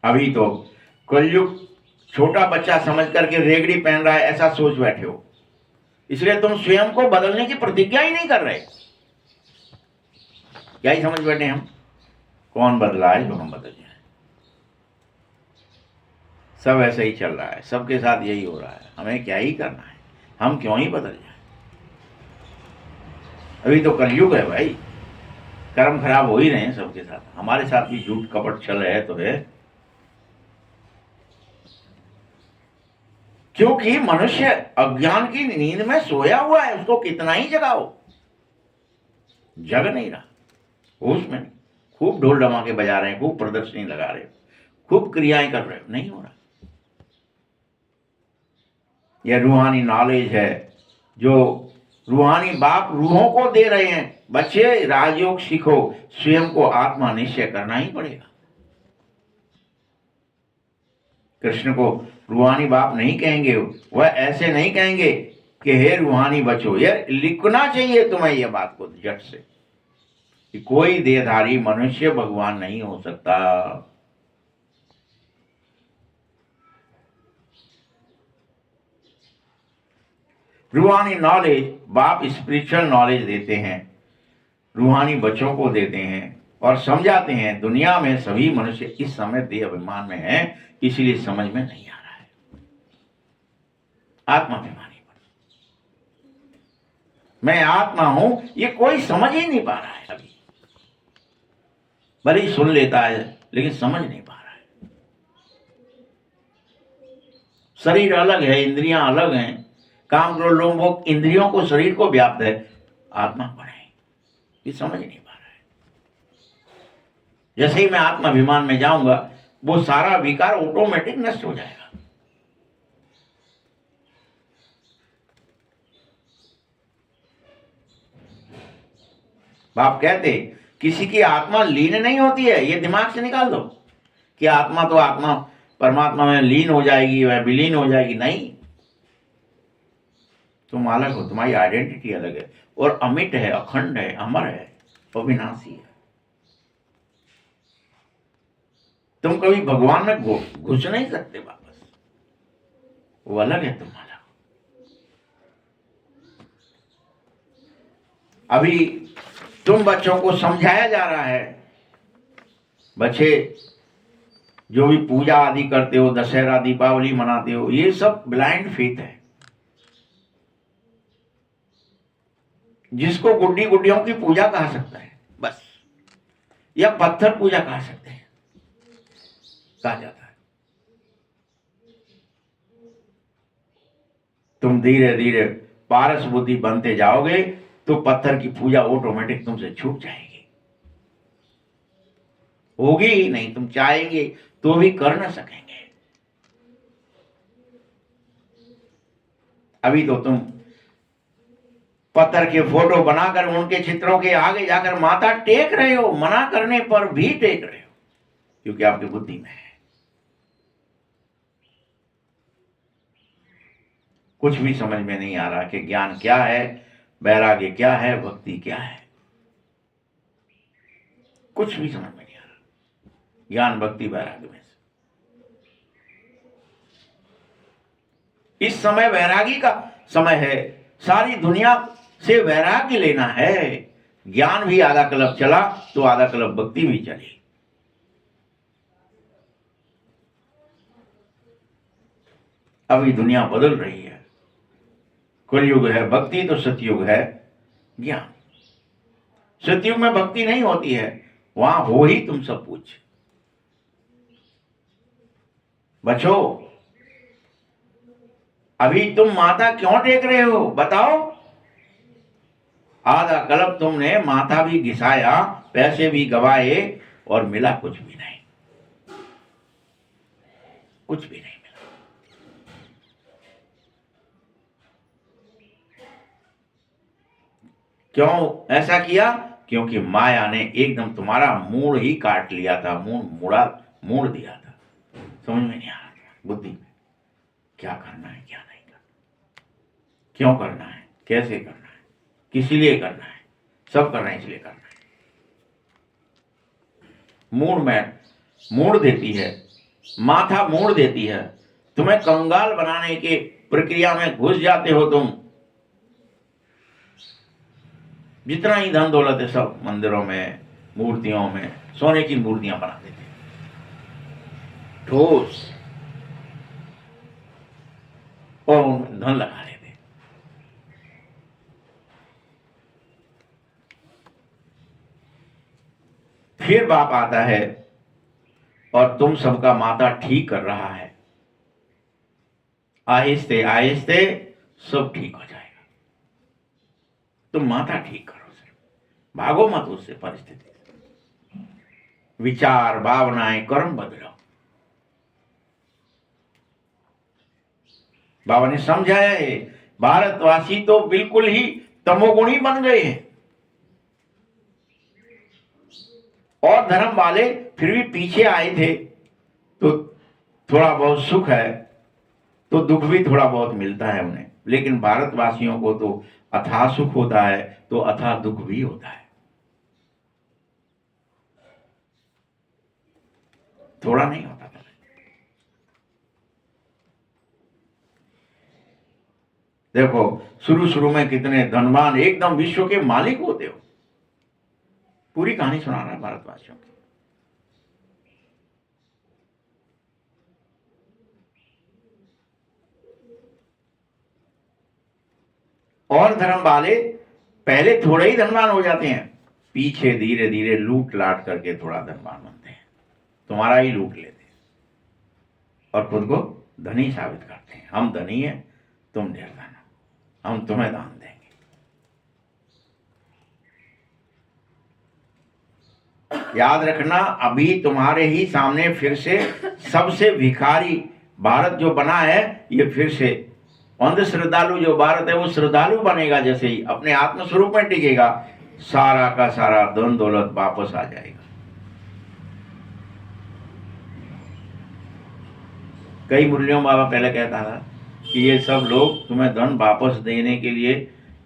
अभी तो कलयुग छोटा बच्चा समझ करके रेगड़ी पहन रहा है, ऐसा सोच बैठे हो, इसलिए तुम स्वयं को बदलने की प्रतिज्ञा ही नहीं कर रहे। क्या ही समझ बैठे हम, कौन बदला है जो हम बदल जाए। सब ऐसे ही चल रहा है, सबके साथ यही हो रहा है, हमें क्या ही करना है, हम क्यों ही बदल जाए। अभी तो कलयुग है भाई, कर्म खराब हो ही रहे हैं सबके साथ, हमारे साथ भी झूठ कपट चल रहे हैं तो है। क्योंकि मनुष्य अज्ञान की नींद में सोया हुआ है, उसको कितना ही जगाओ, जग नहीं रहा, होश में नहीं। खूब ढोल डमाके बजा रहे हैं, खूब प्रदर्शनी लगा रहे हो, खूब क्रियाएं कर रहे हो, नहीं हो रहा। यह रूहानी नॉलेज है जो रूहानी बाप रूहों को दे रहे हैं। बच्चे राजयोग सीखो, स्वयं को आत्मा निश्चय करना ही पड़ेगा। कृष्ण को रूहानी बाप नहीं कहेंगे, वह ऐसे नहीं कहेंगे कि हे रूहानी बच्चों। यह लिखना चाहिए तुम्हें यह बात को झट से, कि कोई देहधारी मनुष्य भगवान नहीं हो सकता। रूहानी नॉलेज बाप स्पिरिचुअल नॉलेज देते हैं, रूहानी बच्चों को देते हैं और समझाते हैं। दुनिया में सभी मनुष्य इस समय देह अभिमान में हैं, इसलिए समझ में नहीं आ रहा है, आत्माभिमानी पर। मैं आत्मा हूं ये कोई समझ ही नहीं पा रहा है अभी। भले ही सुन लेता है लेकिन समझ नहीं पा रहा है। शरीर अलग है, इंद्रियां अलग हैं, काम क्रोध लोभ भोग इंद्रियों को, शरीर को व्याप्त है, आत्मा पर है, ये समझ नहीं पा रहा है। जैसे ही मैं आत्माभिमान में जाऊंगा वो सारा विकार ऑटोमेटिक नष्ट हो जाएगा। बाप कहते किसी की आत्मा लीन नहीं होती है, ये दिमाग से निकाल दो कि आत्मा तो आत्मा परमात्मा में लीन हो जाएगी, वह विलीन हो जाएगी। नहीं, तुम अलग हो, तुम्हारी आइडेंटिटी अलग है और अमिट है, अखंड है, अमर है, अविनाशी है। तुम कभी भगवान में घुस नहीं सकते वापस, वो अलग है, तुम अलग। अभी तुम बच्चों को समझाया जा रहा है, बच्चे जो भी पूजा आदि करते हो, दशहरा दीपावली मनाते हो, ये सब ब्लाइंड फेथ है। जिसको गुड्डी गुड्डियों की पूजा कहा सकता है बस, या पत्थर पूजा कहा सकते हैं, कहा जाता है। तुम धीरे धीरे पारस बुद्धि बनते जाओगे तो पत्थर की पूजा ऑटोमेटिक तुमसे छूट जाएगी, होगी ही नहीं। तुम चाहेंगे तो भी कर न सकेंगे। अभी तो तुम पत्थर के फोटो बनाकर उनके चित्रों के आगे जाकर माथा टेक रहे हो, मना करने पर भी टेक रहे हो, क्योंकि आपकी बुद्धि में है। कुछ भी समझ में नहीं आ रहा कि ज्ञान क्या है, वैराग्य क्या है, भक्ति क्या है, कुछ भी समझ में नहीं आ रहा। ज्ञान भक्ति वैराग्य में से इस समय वैरागी का समय है। सारी दुनिया से वैराग्य लेना है। ज्ञान भी आधा कल्प चला तो आधा कल्प भक्ति भी चली। अभी दुनिया बदल रही है। कलयुग है भक्ति तो सतयुग है ज्ञान। सतयुग में भक्ति नहीं होती है, वहां हो ही तुम सब कुछ। बच्चों, अभी तुम माथा क्यों टेक रहे हो बताओ? आधा कल्प तुमने माथा भी घिसाया, पैसे भी गवाए और मिला कुछ भी नहीं, कुछ भी नहीं मिला। क्यों ऐसा किया? क्योंकि माया ने एकदम तुम्हारा मूड ही काट लिया था, मूड दिया था। समझ में नहीं आ रहा था बुद्धि में क्या करना है क्या नहीं करना, क्यों करना है, कैसे करना है, किस लिए करना है, सब करना है इसलिए करना है। मूड देती है, माथा मोड़ देती है, तुम्हें कंगाल बनाने के प्रक्रिया में घुस जाते हो तुम। जितना ही धन दौलत है सब मंदिरों में, मूर्तियों में, सोने की मूर्तियां बना देते, ठोस, और उनमें धन लगा लेते। फिर बाप आता है और तुम सबका माथा ठीक कर रहा है। आहिस्ते आहिस्ते सब ठीक हो जाएगा। तुम माथा ठीक करो, सिर्फ भागो मत उससे, परिस्थिति से। विचार, भावनाएं, कर्म बदलो। बाबा ने समझाया है, भारतवासी तो बिल्कुल ही तमोगुणी बन गए हैं, और धर्म वाले फिर भी पीछे आए थे। तो थोड़ा बहुत सुख है तो दुख भी थोड़ा बहुत मिलता है उन्हें, लेकिन भारतवासियों को तो अथाह सुख होता है तो अथाह दुख भी होता है, थोड़ा नहीं होता था। देखो शुरू शुरू में कितने धनवान, एकदम विश्व के मालिक होते हो। पूरी कहानी सुना रहा है भारतवासियों की। और धर्म वाले पहले थोड़े ही धनवान हो जाते हैं, पीछे धीरे धीरे लूट लाट करके थोड़ा धनवान बनते हैं, तुम्हारा ही लूट लेते हैं और खुद को धनी साबित करते हैं। हम धनी हैं, तुम निर्धन हो, हम तुम्हें दान देंगे। याद रखना, अभी तुम्हारे ही सामने फिर से सबसे भिखारी भारत जो बना है, ये फिर से अंध श्रद्धालु जो भारत है वो श्रद्धालु बनेगा। जैसे ही अपने आत्म स्वरूप में टिकेगा, सारा का सारा धन दौलत वापस आ जाएगा। कई मुरलियों बाबा पहले कहता था कि ये सब लोग तुम्हें धन वापस देने के लिए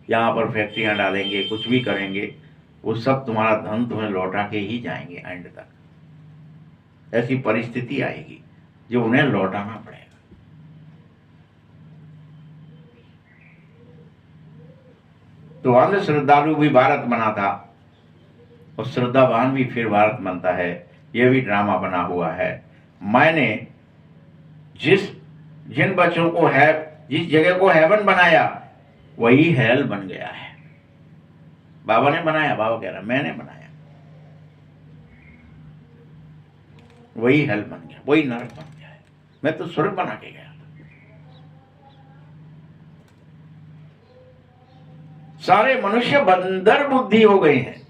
यहाँ पर फैक्ट्रियां डालेंगे, कुछ भी करेंगे, वो सब तुम्हारा धन तुम्हें लौटा के ही जाएंगे एंड तक। ऐसी परिस्थिति आएगी जो उन्हें लौटाना पड़ेगा। तो अंध श्रद्धालु भी भारत बना था और श्रद्धावान भी फिर भारत बनता है। यह भी ड्रामा बना हुआ है। मैंने जिन बच्चों को जिस जगह को हेवन बनाया वही हेल बन गया है। बाबा ने बनाया, बाबा कह रहा मैंने बनाया, वही हेल बन गया, वही नरक बन गया है। मैं तो स्वर्ग बना के गया था। सारे मनुष्य बंदर बुद्धि हो गए हैं,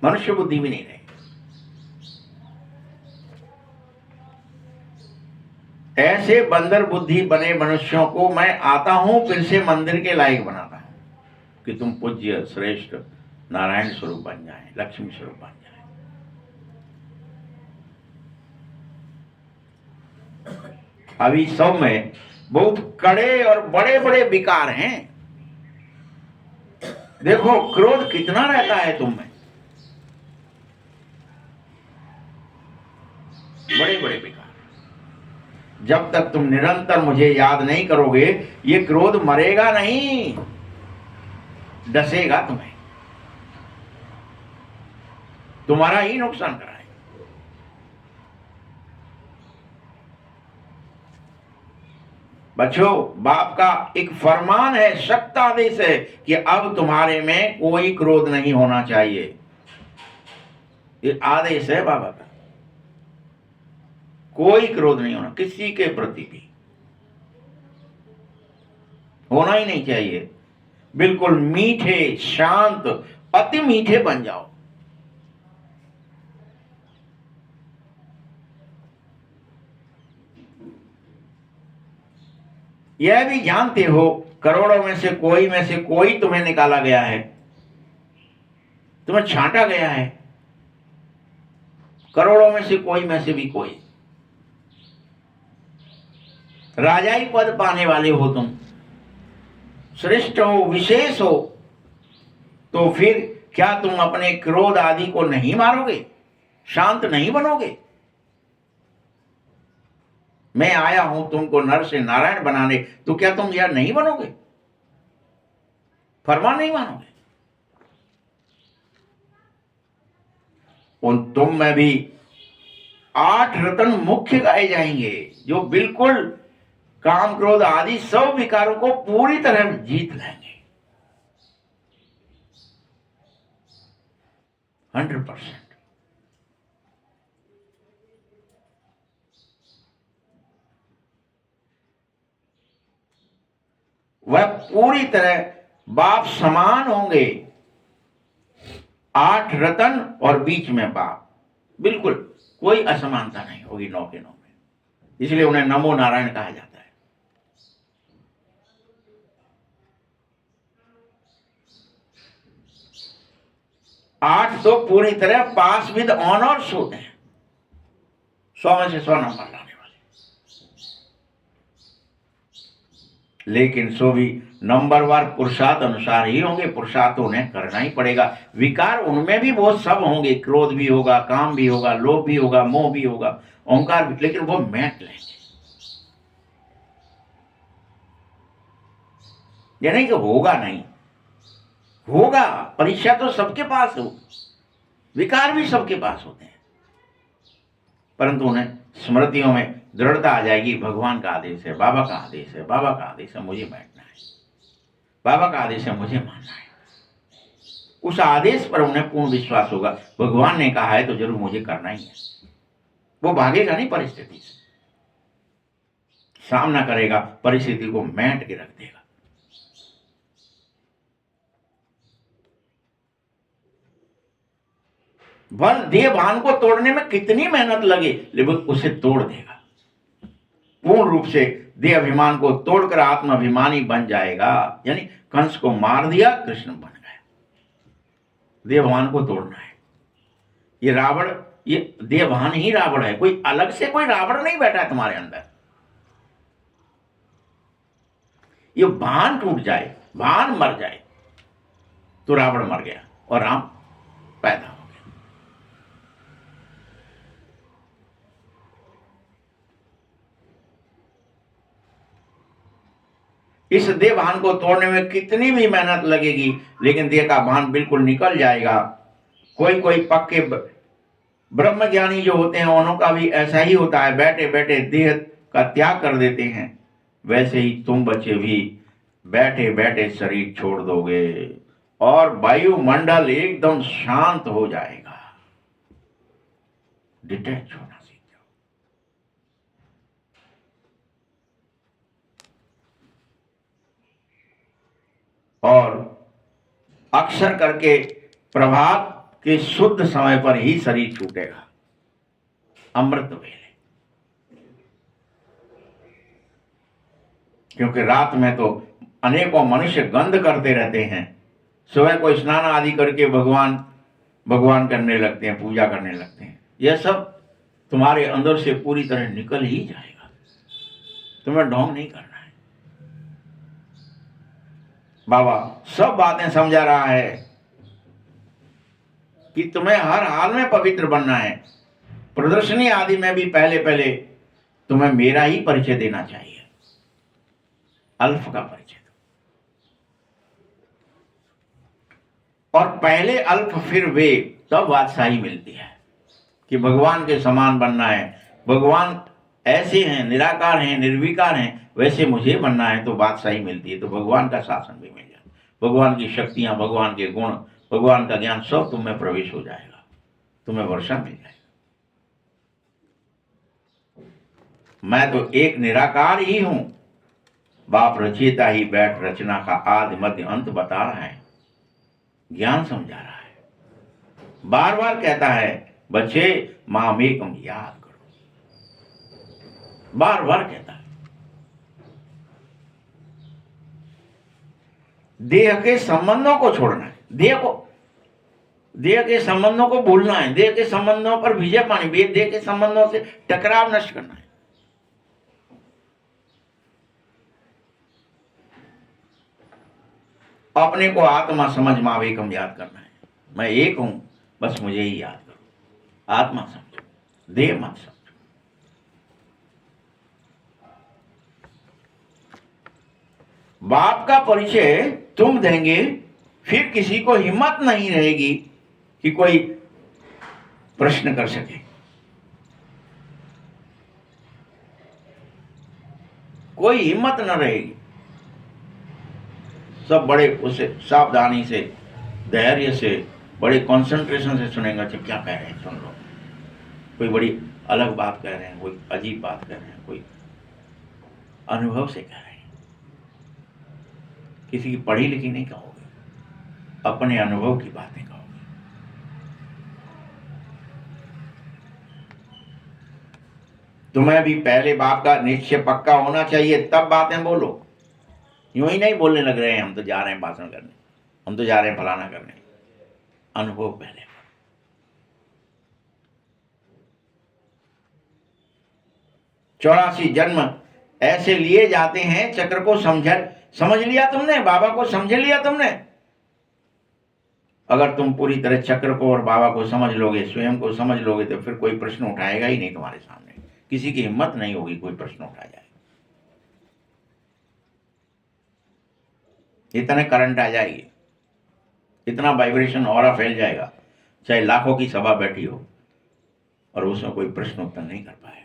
मनुष्य बुद्धि भी नहीं रही। ऐसे बंदर बुद्धि बने मनुष्यों को मैं आता हूं फिर से मंदिर के लायक बनाता हूं कि तुम पूज्य श्रेष्ठ नारायण स्वरूप बन जाए, लक्ष्मी स्वरूप बन जाए। अभी सब में बहुत कड़े और बड़े बड़े विकार हैं। देखो क्रोध कितना रहता है तुम में, बड़े बड़े विकार। जब तक तुम निरंतर मुझे याद नहीं करोगे ये क्रोध मरेगा नहीं, डसेगा तुम्हें, तुम्हारा ही नुकसान कराएगा। बच्चों, बाप का एक फरमान है, सख्त आदेश है कि अब तुम्हारे में कोई क्रोध नहीं होना चाहिए। ये आदेश है बाबा का, कोई क्रोध नहीं होना, किसी के प्रति भी होना ही नहीं चाहिए। बिल्कुल मीठे, शांत, अति मीठे बन जाओ। यह भी जानते हो करोड़ों में से कोई तुम्हें निकाला गया है, तुम्हें छांटा गया है। करोड़ों में से भी कोई। राजाई पद पाने वाले हो तुम, श्रेष्ठ हो, विशेष हो, तो फिर क्या तुम अपने क्रोध आदि को नहीं मारोगे, शांत नहीं बनोगे? मैं आया हूं तुमको नर से नारायण बनाने, तो क्या तुम यह नहीं बनोगे? फरमान नहीं मानोगे? उन तुम में भी 8 रतन मुख्य गाए जाएंगे जो बिल्कुल काम क्रोध आदि सब विकारों को पूरी तरह जीत लेंगे, 100%। वह पूरी तरह बाप समान होंगे, 8 रतन और बीच में बाप, बिल्कुल कोई असमानता नहीं होगी 9 के 9 में। इसलिए उन्हें नमो नारायण कहा जाता है। 8 तो पूरी तरह पास विद ऑनर्स होते हैं, 100 में से 100 नंबर लाने वाले। लेकिन सो भी नंबरवार पुरुषार्थ अनुसार ही होंगे, पुरुषार्थ उन्हें करना ही पड़ेगा। विकार उनमें भी वो सब होंगे, क्रोध भी होगा, काम भी होगा, लोभ भी होगा, मोह भी होगा, ओंकार भी, लेकिन वो मैट लेंगे। ये नहीं कि होगा नहीं, होगा। परीक्षा तो सबके पास हो, विकार भी सबके पास होते हैं, परंतु उन्हें स्मृतियों में दृढ़ता आ जाएगी। भगवान का आदेश है, बाबा का आदेश है, बाबा का आदेश है, मुझे बैठना है, बाबा का आदेश है, मुझे मानना है। उस आदेश पर उन्हें पूर्ण विश्वास होगा, भगवान ने कहा है तो जरूर मुझे करना ही है। वो भागेगा नहीं परिस्थिति से, सामना करेगा, परिस्थिति को मैट के रख देगा। बल देह भान को तोड़ने में कितनी मेहनत लगे, लेकिन उसे तोड़ देगा। पूर्ण रूप से देह अभिमान को तोड़कर आत्माभिमानी बन जाएगा। यानी कंस को मार दिया, कृष्ण बन गया। देहभान को तोड़ना है। ये रावण, ये देहभान ही रावण है, कोई अलग से कोई रावण नहीं बैठा है तुम्हारे अंदर। ये भान टूट जाए, भान मर जाए तो रावण मर गया और राम पैदा हो गया। देह भान को तोड़ने में कितनी भी मेहनत लगेगी, लेकिन देह का भान बिल्कुल निकल जाएगा। कोई कोई पक्के ब्रह्म ज्ञानी जो होते हैं उन्हों का भी ऐसा ही होता है, बैठे बैठे देह का त्याग कर देते हैं। वैसे ही तुम बच्चे भी बैठे बैठे शरीर छोड़ दोगे और वायुमंडल एकदम शांत हो जाएगा। डिटैच होना सीख जाओ। और अक्सर करके प्रभात के शुद्ध समय पर ही शरीर छूटेगा, अमृत वेले। क्योंकि रात में तो अनेकों मनुष्य गंध करते रहते हैं, सुबह को स्नान आदि करके भगवान करने लगते हैं, पूजा करने लगते हैं। यह सब तुम्हारे अंदर से पूरी तरह निकल ही जाएगा, तुम्हें ढोंग नहीं करना है। बाबा सब बातें समझा रहा है कि तुम्हें हर हाल में पवित्र बनना है। प्रदर्शनी आदि में भी पहले पहले तुम्हें मेरा ही परिचय देना चाहिए, अल्फ का परिचय दो। और पहले अल्फ फिर वे, तब बादशाही मिलती है कि भगवान के समान बनना है। भगवान ऐसे हैं, निराकार हैं, निर्विकार हैं, वैसे मुझे बनना है तो बादशाही मिलती है। तो भगवान का शासन भी मिल जाए, भगवान की शक्तियां, भगवान के गुण, भगवान का ज्ञान सब तुम में प्रवेश हो जाएगा, तुम्हें वर्षा मिल जाएगा। मैं तो एक निराकार ही हूं। बाप रचयिता ही बैठ रचना का आदि मध्य अंत बता रहा है, ज्ञान समझा रहा है। बार बार कहता है बच्चे मामेकम याद करो, बार बार कहता है। देह के संबंधों को छोड़ना है, देह के संबंधों को भूलना है, देह के संबंधों पर विजय पानी, देह के संबंधों से टकराव नष्ट करना है। अपने को आत्मा समझ मावेकम याद करना है। मैं एक हूं, बस मुझे ही याद करो। आत्मा समझो, देह मत समझो। बाप का परिचय तुम देंगे, फिर किसी को हिम्मत नहीं रहेगी कि कोई प्रश्न कर सके। कोई हिम्मत न रहेगी। सब बड़े उसे सावधानी से, धैर्य से, बड़े कंसंट्रेशन से सुनेंगे। अच्छा क्या कह रहे हैं, सुन लो। कोई बड़ी अलग बात कह रहे हैं, कोई अजीब बात कह रहे हैं, कोई अनुभव से कह रहे हैं। किसी की पढ़ी लिखी नहीं कहोगे, अपने अनुभव की बातें कहोगे। तुम्हें भी पहले बाप का निश्चय पक्का होना चाहिए, तब बातें बोलो। यूं ही नहीं बोलने लग रहे हैं हम तो जा रहे हैं भाषण करने, हम तो जा रहे हैं फलाना करने। अनुभव पहले। 84 जन्म ऐसे लिए जाते हैं, चक्र को समझ लिया तुमने, बाबा को समझ लिया तुमने। अगर तुम पूरी तरह चक्र को और बाबा को समझ लोगे, स्वयं को समझ लोगे, तो फिर कोई प्रश्न उठाएगा ही नहीं तुम्हारे सामने। किसी की हिम्मत नहीं होगी कोई प्रश्न उठा जाए। इतने करंट आ जाएगी, इतना वाइब्रेशन ऑरा फैल जाएगा, चाहे लाखों की सभा बैठी हो और उसमें कोई प्रश्न उत्तर नहीं कर पाएगा।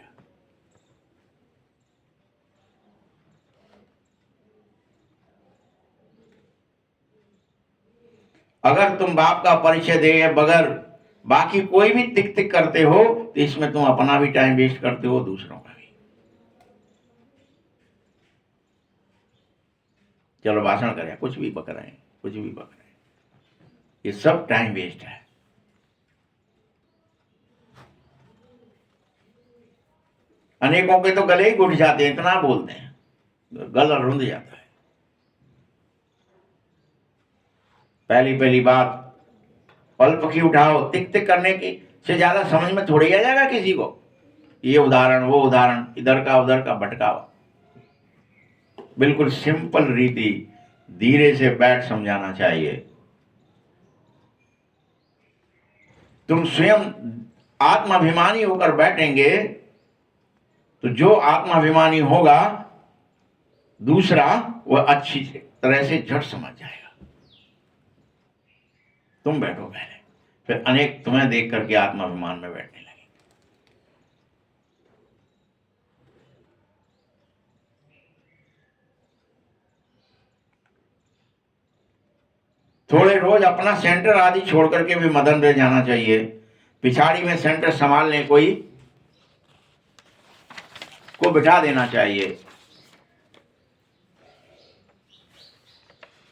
अगर तुम बाप का परिचय दे बगैर बाकी कोई भी टिक टिक करते हो, तो इसमें तुम अपना भी टाइम वेस्ट करते हो, दूसरों का भी। चलो भाषण करें, कुछ भी बक रहे हैं, कुछ भी बक रहे हैं, ये सब टाइम वेस्ट है। अनेकों के तो गले ही घुट जाते हैं, इतना बोलते हैं, गला रुंध जाता है। पहली बात अल्प की उठाओ, टिक टिक करने की से ज्यादा समझ में थोड़ी आ जाएगा किसी को। ये उदाहरण, वो उदाहरण, इधर का उधर का भटकावा। बिल्कुल सिंपल रीति, धीरे से बैठ समझाना चाहिए। तुम स्वयं आत्माभिमानी होकर बैठेंगे तो जो आत्माभिमानी होगा दूसरा वह अच्छी तरह से झट समझ जाएगा। तुम बैठो पहले, फिर अनेक तुम्हें देख करके आत्माभिमान में बैठने लगे। थोड़े रोज अपना सेंटर आदि छोड़ करके भी मदन में जाना चाहिए। पिछाड़ी में सेंटर संभालने कोई को बिठा देना चाहिए।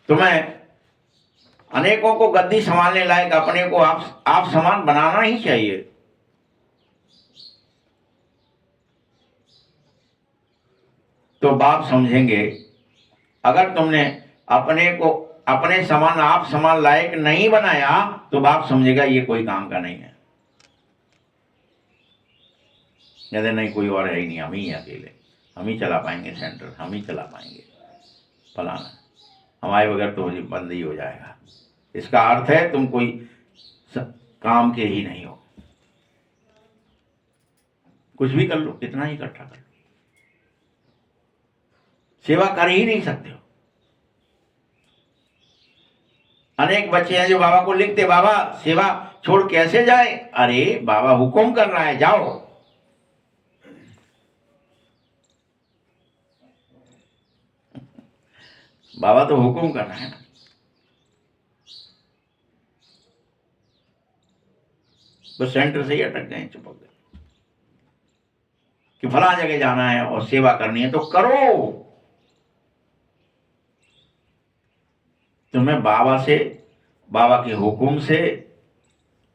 तुम्हें अनेकों को गद्दी संभालने लायक अपने को आप समान बनाना ही चाहिए। तो बाप समझेंगे। अगर तुमने अपने को अपने समान आप समान लायक नहीं बनाया तो बाप समझेगा ये कोई काम का नहीं है। कहते नहीं कोई और है ही नहीं, हम ही अकेले, हम ही चला पाएंगे सेंटर, हम ही चला पाएंगे फलाना, हमारे बगैर तो बंद ही हो जाएगा। इसका अर्थ है तुम कोई काम के ही नहीं हो। कुछ भी कर लो, कितना ही इकट्ठा कर लो, सेवा कर ही नहीं सकते हो। अनेक बच्चे हैं जो बाबा को लिखते, बाबा सेवा छोड़ कैसे जाए। अरे बाबा हुक्म कर रहा है, जाओ। बाबा तो हुक्म कर रहा है ना। बस सेंटर से ही अटक गए, चिपक गए कि फला जगह जाना है और सेवा करनी है तो करो। तुम्हें बाबा से, बाबा के हुक्म से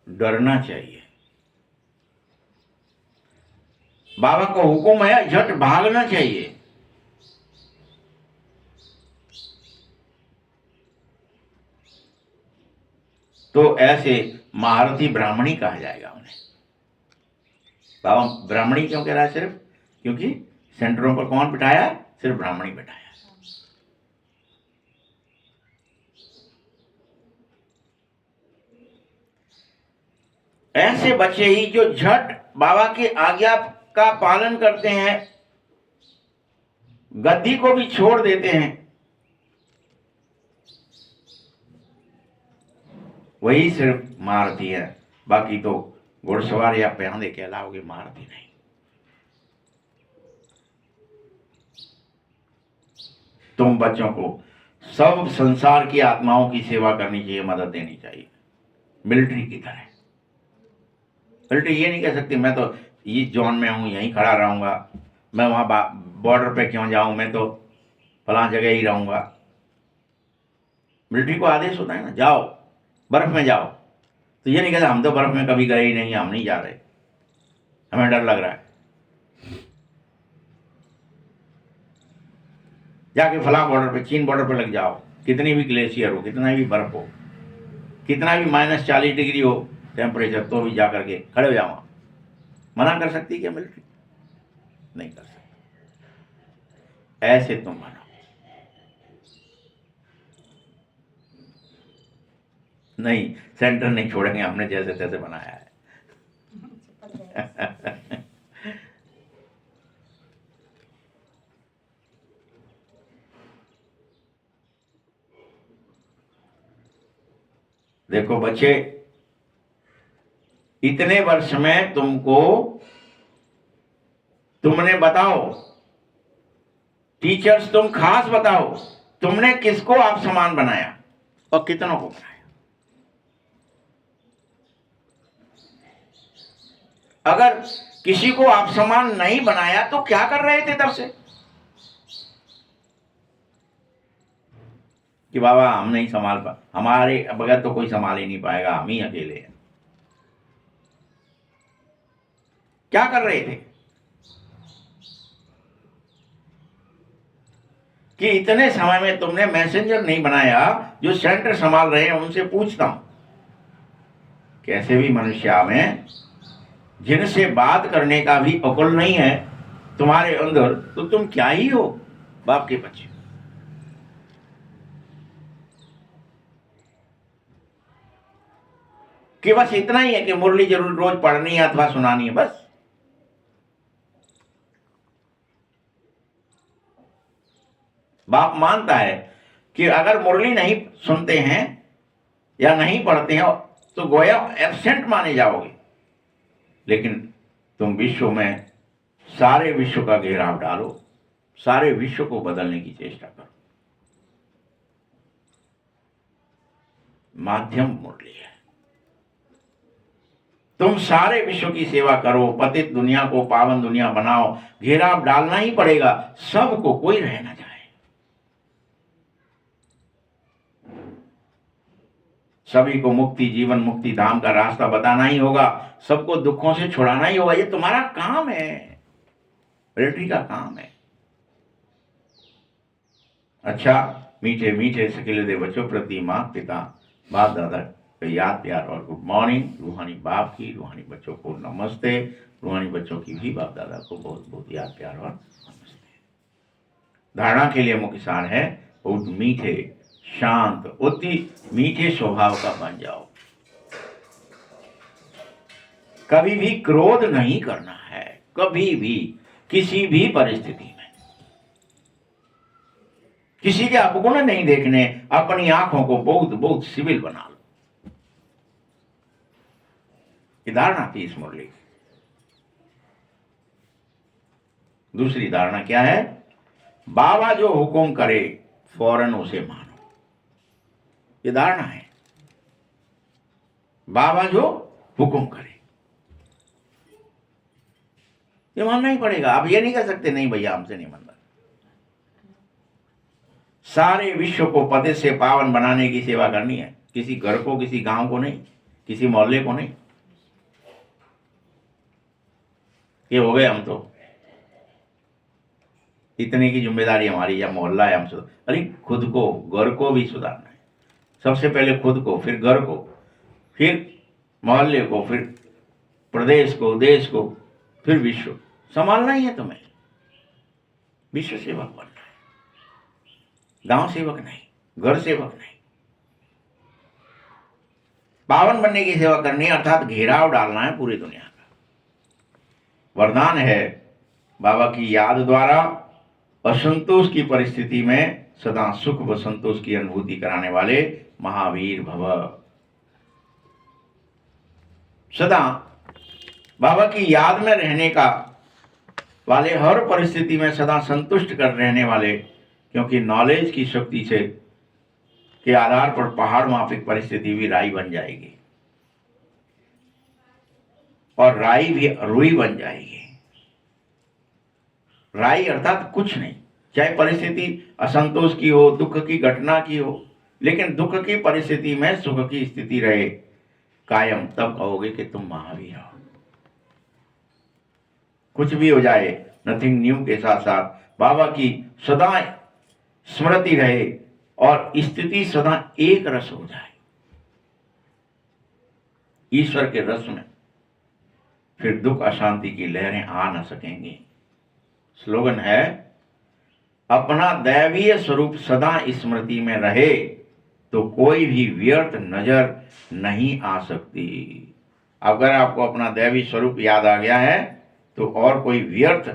डरना चाहिए। बाबा का हुक्म है, झट भागना चाहिए। तो ऐसे महारथी ब्राह्मणी कहा जाएगा उन्हें। बाबा ब्राह्मणी क्यों कह रहा है? सिर्फ क्योंकि सेंटरों पर कौन बिठाया? सिर्फ ब्राह्मणी बिठाया। ऐसे बच्चे ही जो झट बाबा की आज्ञा का पालन करते हैं, गद्दी को भी छोड़ देते हैं, वही सिर्फ महारथी है। बाकी तो घुड़सवार या प्यादे कहलाओगे, महारथी नहीं। तुम बच्चों को सब संसार की आत्माओं की सेवा करनी चाहिए, मदद देनी चाहिए, मिलिट्री की तरह। मिलिट्री ये नहीं कह सकती मैं तो ये जोन में हूं, यहीं खड़ा रहूंगा, मैं वहां बॉर्डर पे क्यों जाऊं, मैं तो फलां जगह ही रहूंगा। मिलिट्री को आदेश होता है ना, जाओ बर्फ में जाओ। तो ये नहीं कहता हम तो बर्फ में कभी गए ही नहीं, हम नहीं जा रहे, हमें डर लग रहा है। जाके फलां बॉर्डर पे, चीन बॉर्डर पे लग जाओ, कितनी भी ग्लेशियर हो, कितना भी बर्फ हो, कितना भी -40 डिग्री हो टेम्परेचर, तो भी जाकर के खड़े हो जाओ। मना कर सकती है क्या मिलिट्री? नहीं कर सकती। ऐसे तुम बनो। नहीं, सेंटर नहीं छोड़ेंगे, हमने जैसे तैसे बनाया है। देखो बच्चे, इतने वर्ष में तुमने बताओ, टीचर्स तुम खास बताओ, तुमने किसको आप समान बनाया और कितनों को बनाया? अगर किसी को आप समान नहीं बनाया तो क्या कर रहे थे तब से? कि बाबा हम नहीं संभाल पा, हमारे बगैर तो कोई संभाल ही नहीं पाएगा, हम ही अकेले हैं। क्या कर रहे थे? कि इतने समय में तुमने मैसेंजर नहीं बनाया जो सेंटर संभाल रहे हैं। उनसे पूछता हूं, कैसे भी मनुष्य में जिनसे बात करने का भी अकुल नहीं है तुम्हारे अंदर, तो तुम क्या ही हो बाप के बच्चे। कि बस इतना ही है कि मुरली जरूर रोज पढ़नी है अथवा सुनानी है, बस। बाप मानता है कि अगर मुरली नहीं सुनते हैं या नहीं पढ़ते हैं तो गोया एब्सेंट माने जाओगे, लेकिन तुम विश्व में सारे विश्व का घेराव डालो, सारे विश्व को बदलने की चेष्टा करो। माध्यम मुरली है। तुम सारे विश्व की सेवा करो, पतित दुनिया को पावन दुनिया बनाओ। घेराव डालना ही पड़ेगा, सबको, कोई रह ना जाए। सभी को मुक्ति, जीवन मुक्ति धाम का रास्ता बताना ही होगा, सबको दुखों से छुड़ाना ही होगा। ये तुम्हारा काम है, मिलिट्री का काम है। अच्छा, मीठे मीठे सकीले बच्चों प्रति माँ पिता बाप दादा का याद प्यार और गुड मॉर्निंग। रूहानी बाप की, रूहानी बच्चों को नमस्ते। रूहानी बच्चों की भी बाप दादा को बहुत बहुत याद प्यार और नमस्ते। धारणा के लिए मुख्य सार है, बहुत मीठे शांत अति मीठे स्वभाव का बन जाओ। कभी भी क्रोध नहीं करना है, कभी भी, किसी भी परिस्थिति में। किसी के अपगुण नहीं देखने, अपनी आंखों को बहुत बहुत सिविल बना लो। ये धारणा थी इस मुरली की। दूसरी धारणा क्या है? बाबा जो हुक्म करे फौरन उसे मानो। ये धारणा है, बाबा जो हुक्म करे ये मानना ही पड़ेगा। आप ये नहीं कह सकते नहीं भैया हमसे नहीं मानता। सारे विश्व को पतित से पावन बनाने की सेवा करनी है, किसी घर को, किसी गांव को नहीं, किसी मोहल्ले को नहीं। ये हो गए हम तो, इतने की जिम्मेदारी हमारी, या मोहल्ला है हम सुधार। अरे खुद को, घर को भी सुधारना है। सबसे पहले खुद को, फिर घर को, फिर मोहल्ले को, फिर प्रदेश को, देश को, फिर विश्व संभालना ही है तुम्हें। विश्व सेवक बनना है, गांव सेवक नहीं, घर सेवक नहीं। पावन बनने की सेवा करनी है, अर्थात घेराव डालना है पूरी दुनिया का। वरदान है बाबा की याद द्वारा असंतोष की परिस्थिति में सदा सुख व संतोष की अनुभूति कराने वाले महावीर भव। सदा बाबा की याद में रहने का वाले, हर परिस्थिति में सदा संतुष्ट कर रहने वाले, क्योंकि नॉलेज की शक्ति से के आधार पर पहाड़ माफिक परिस्थिति भी राई बन जाएगी और राई भी रुई बन जाएगी। राई अर्थात कुछ नहीं, चाहे परिस्थिति असंतोष की हो, दुख की घटना की हो, लेकिन दुख की परिस्थिति में सुख की स्थिति रहे कायम, तब कहोगे कि तुम महावीर हो। कुछ भी हो जाए, नथिंग न्यू के साथ साथ बाबा की सदा स्मृति रहे और स्थिति सदा एक रस हो जाए ईश्वर के रस में, फिर दुख अशांति की लहरें आ न सकेंगी। स्लोगन है, अपना दैवीय स्वरूप सदा स्मृति में रहे तो कोई भी व्यर्थ नजर नहीं आ सकती। अगर आपको अपना दैवी स्वरूप याद आ गया है तो और कोई व्यर्थ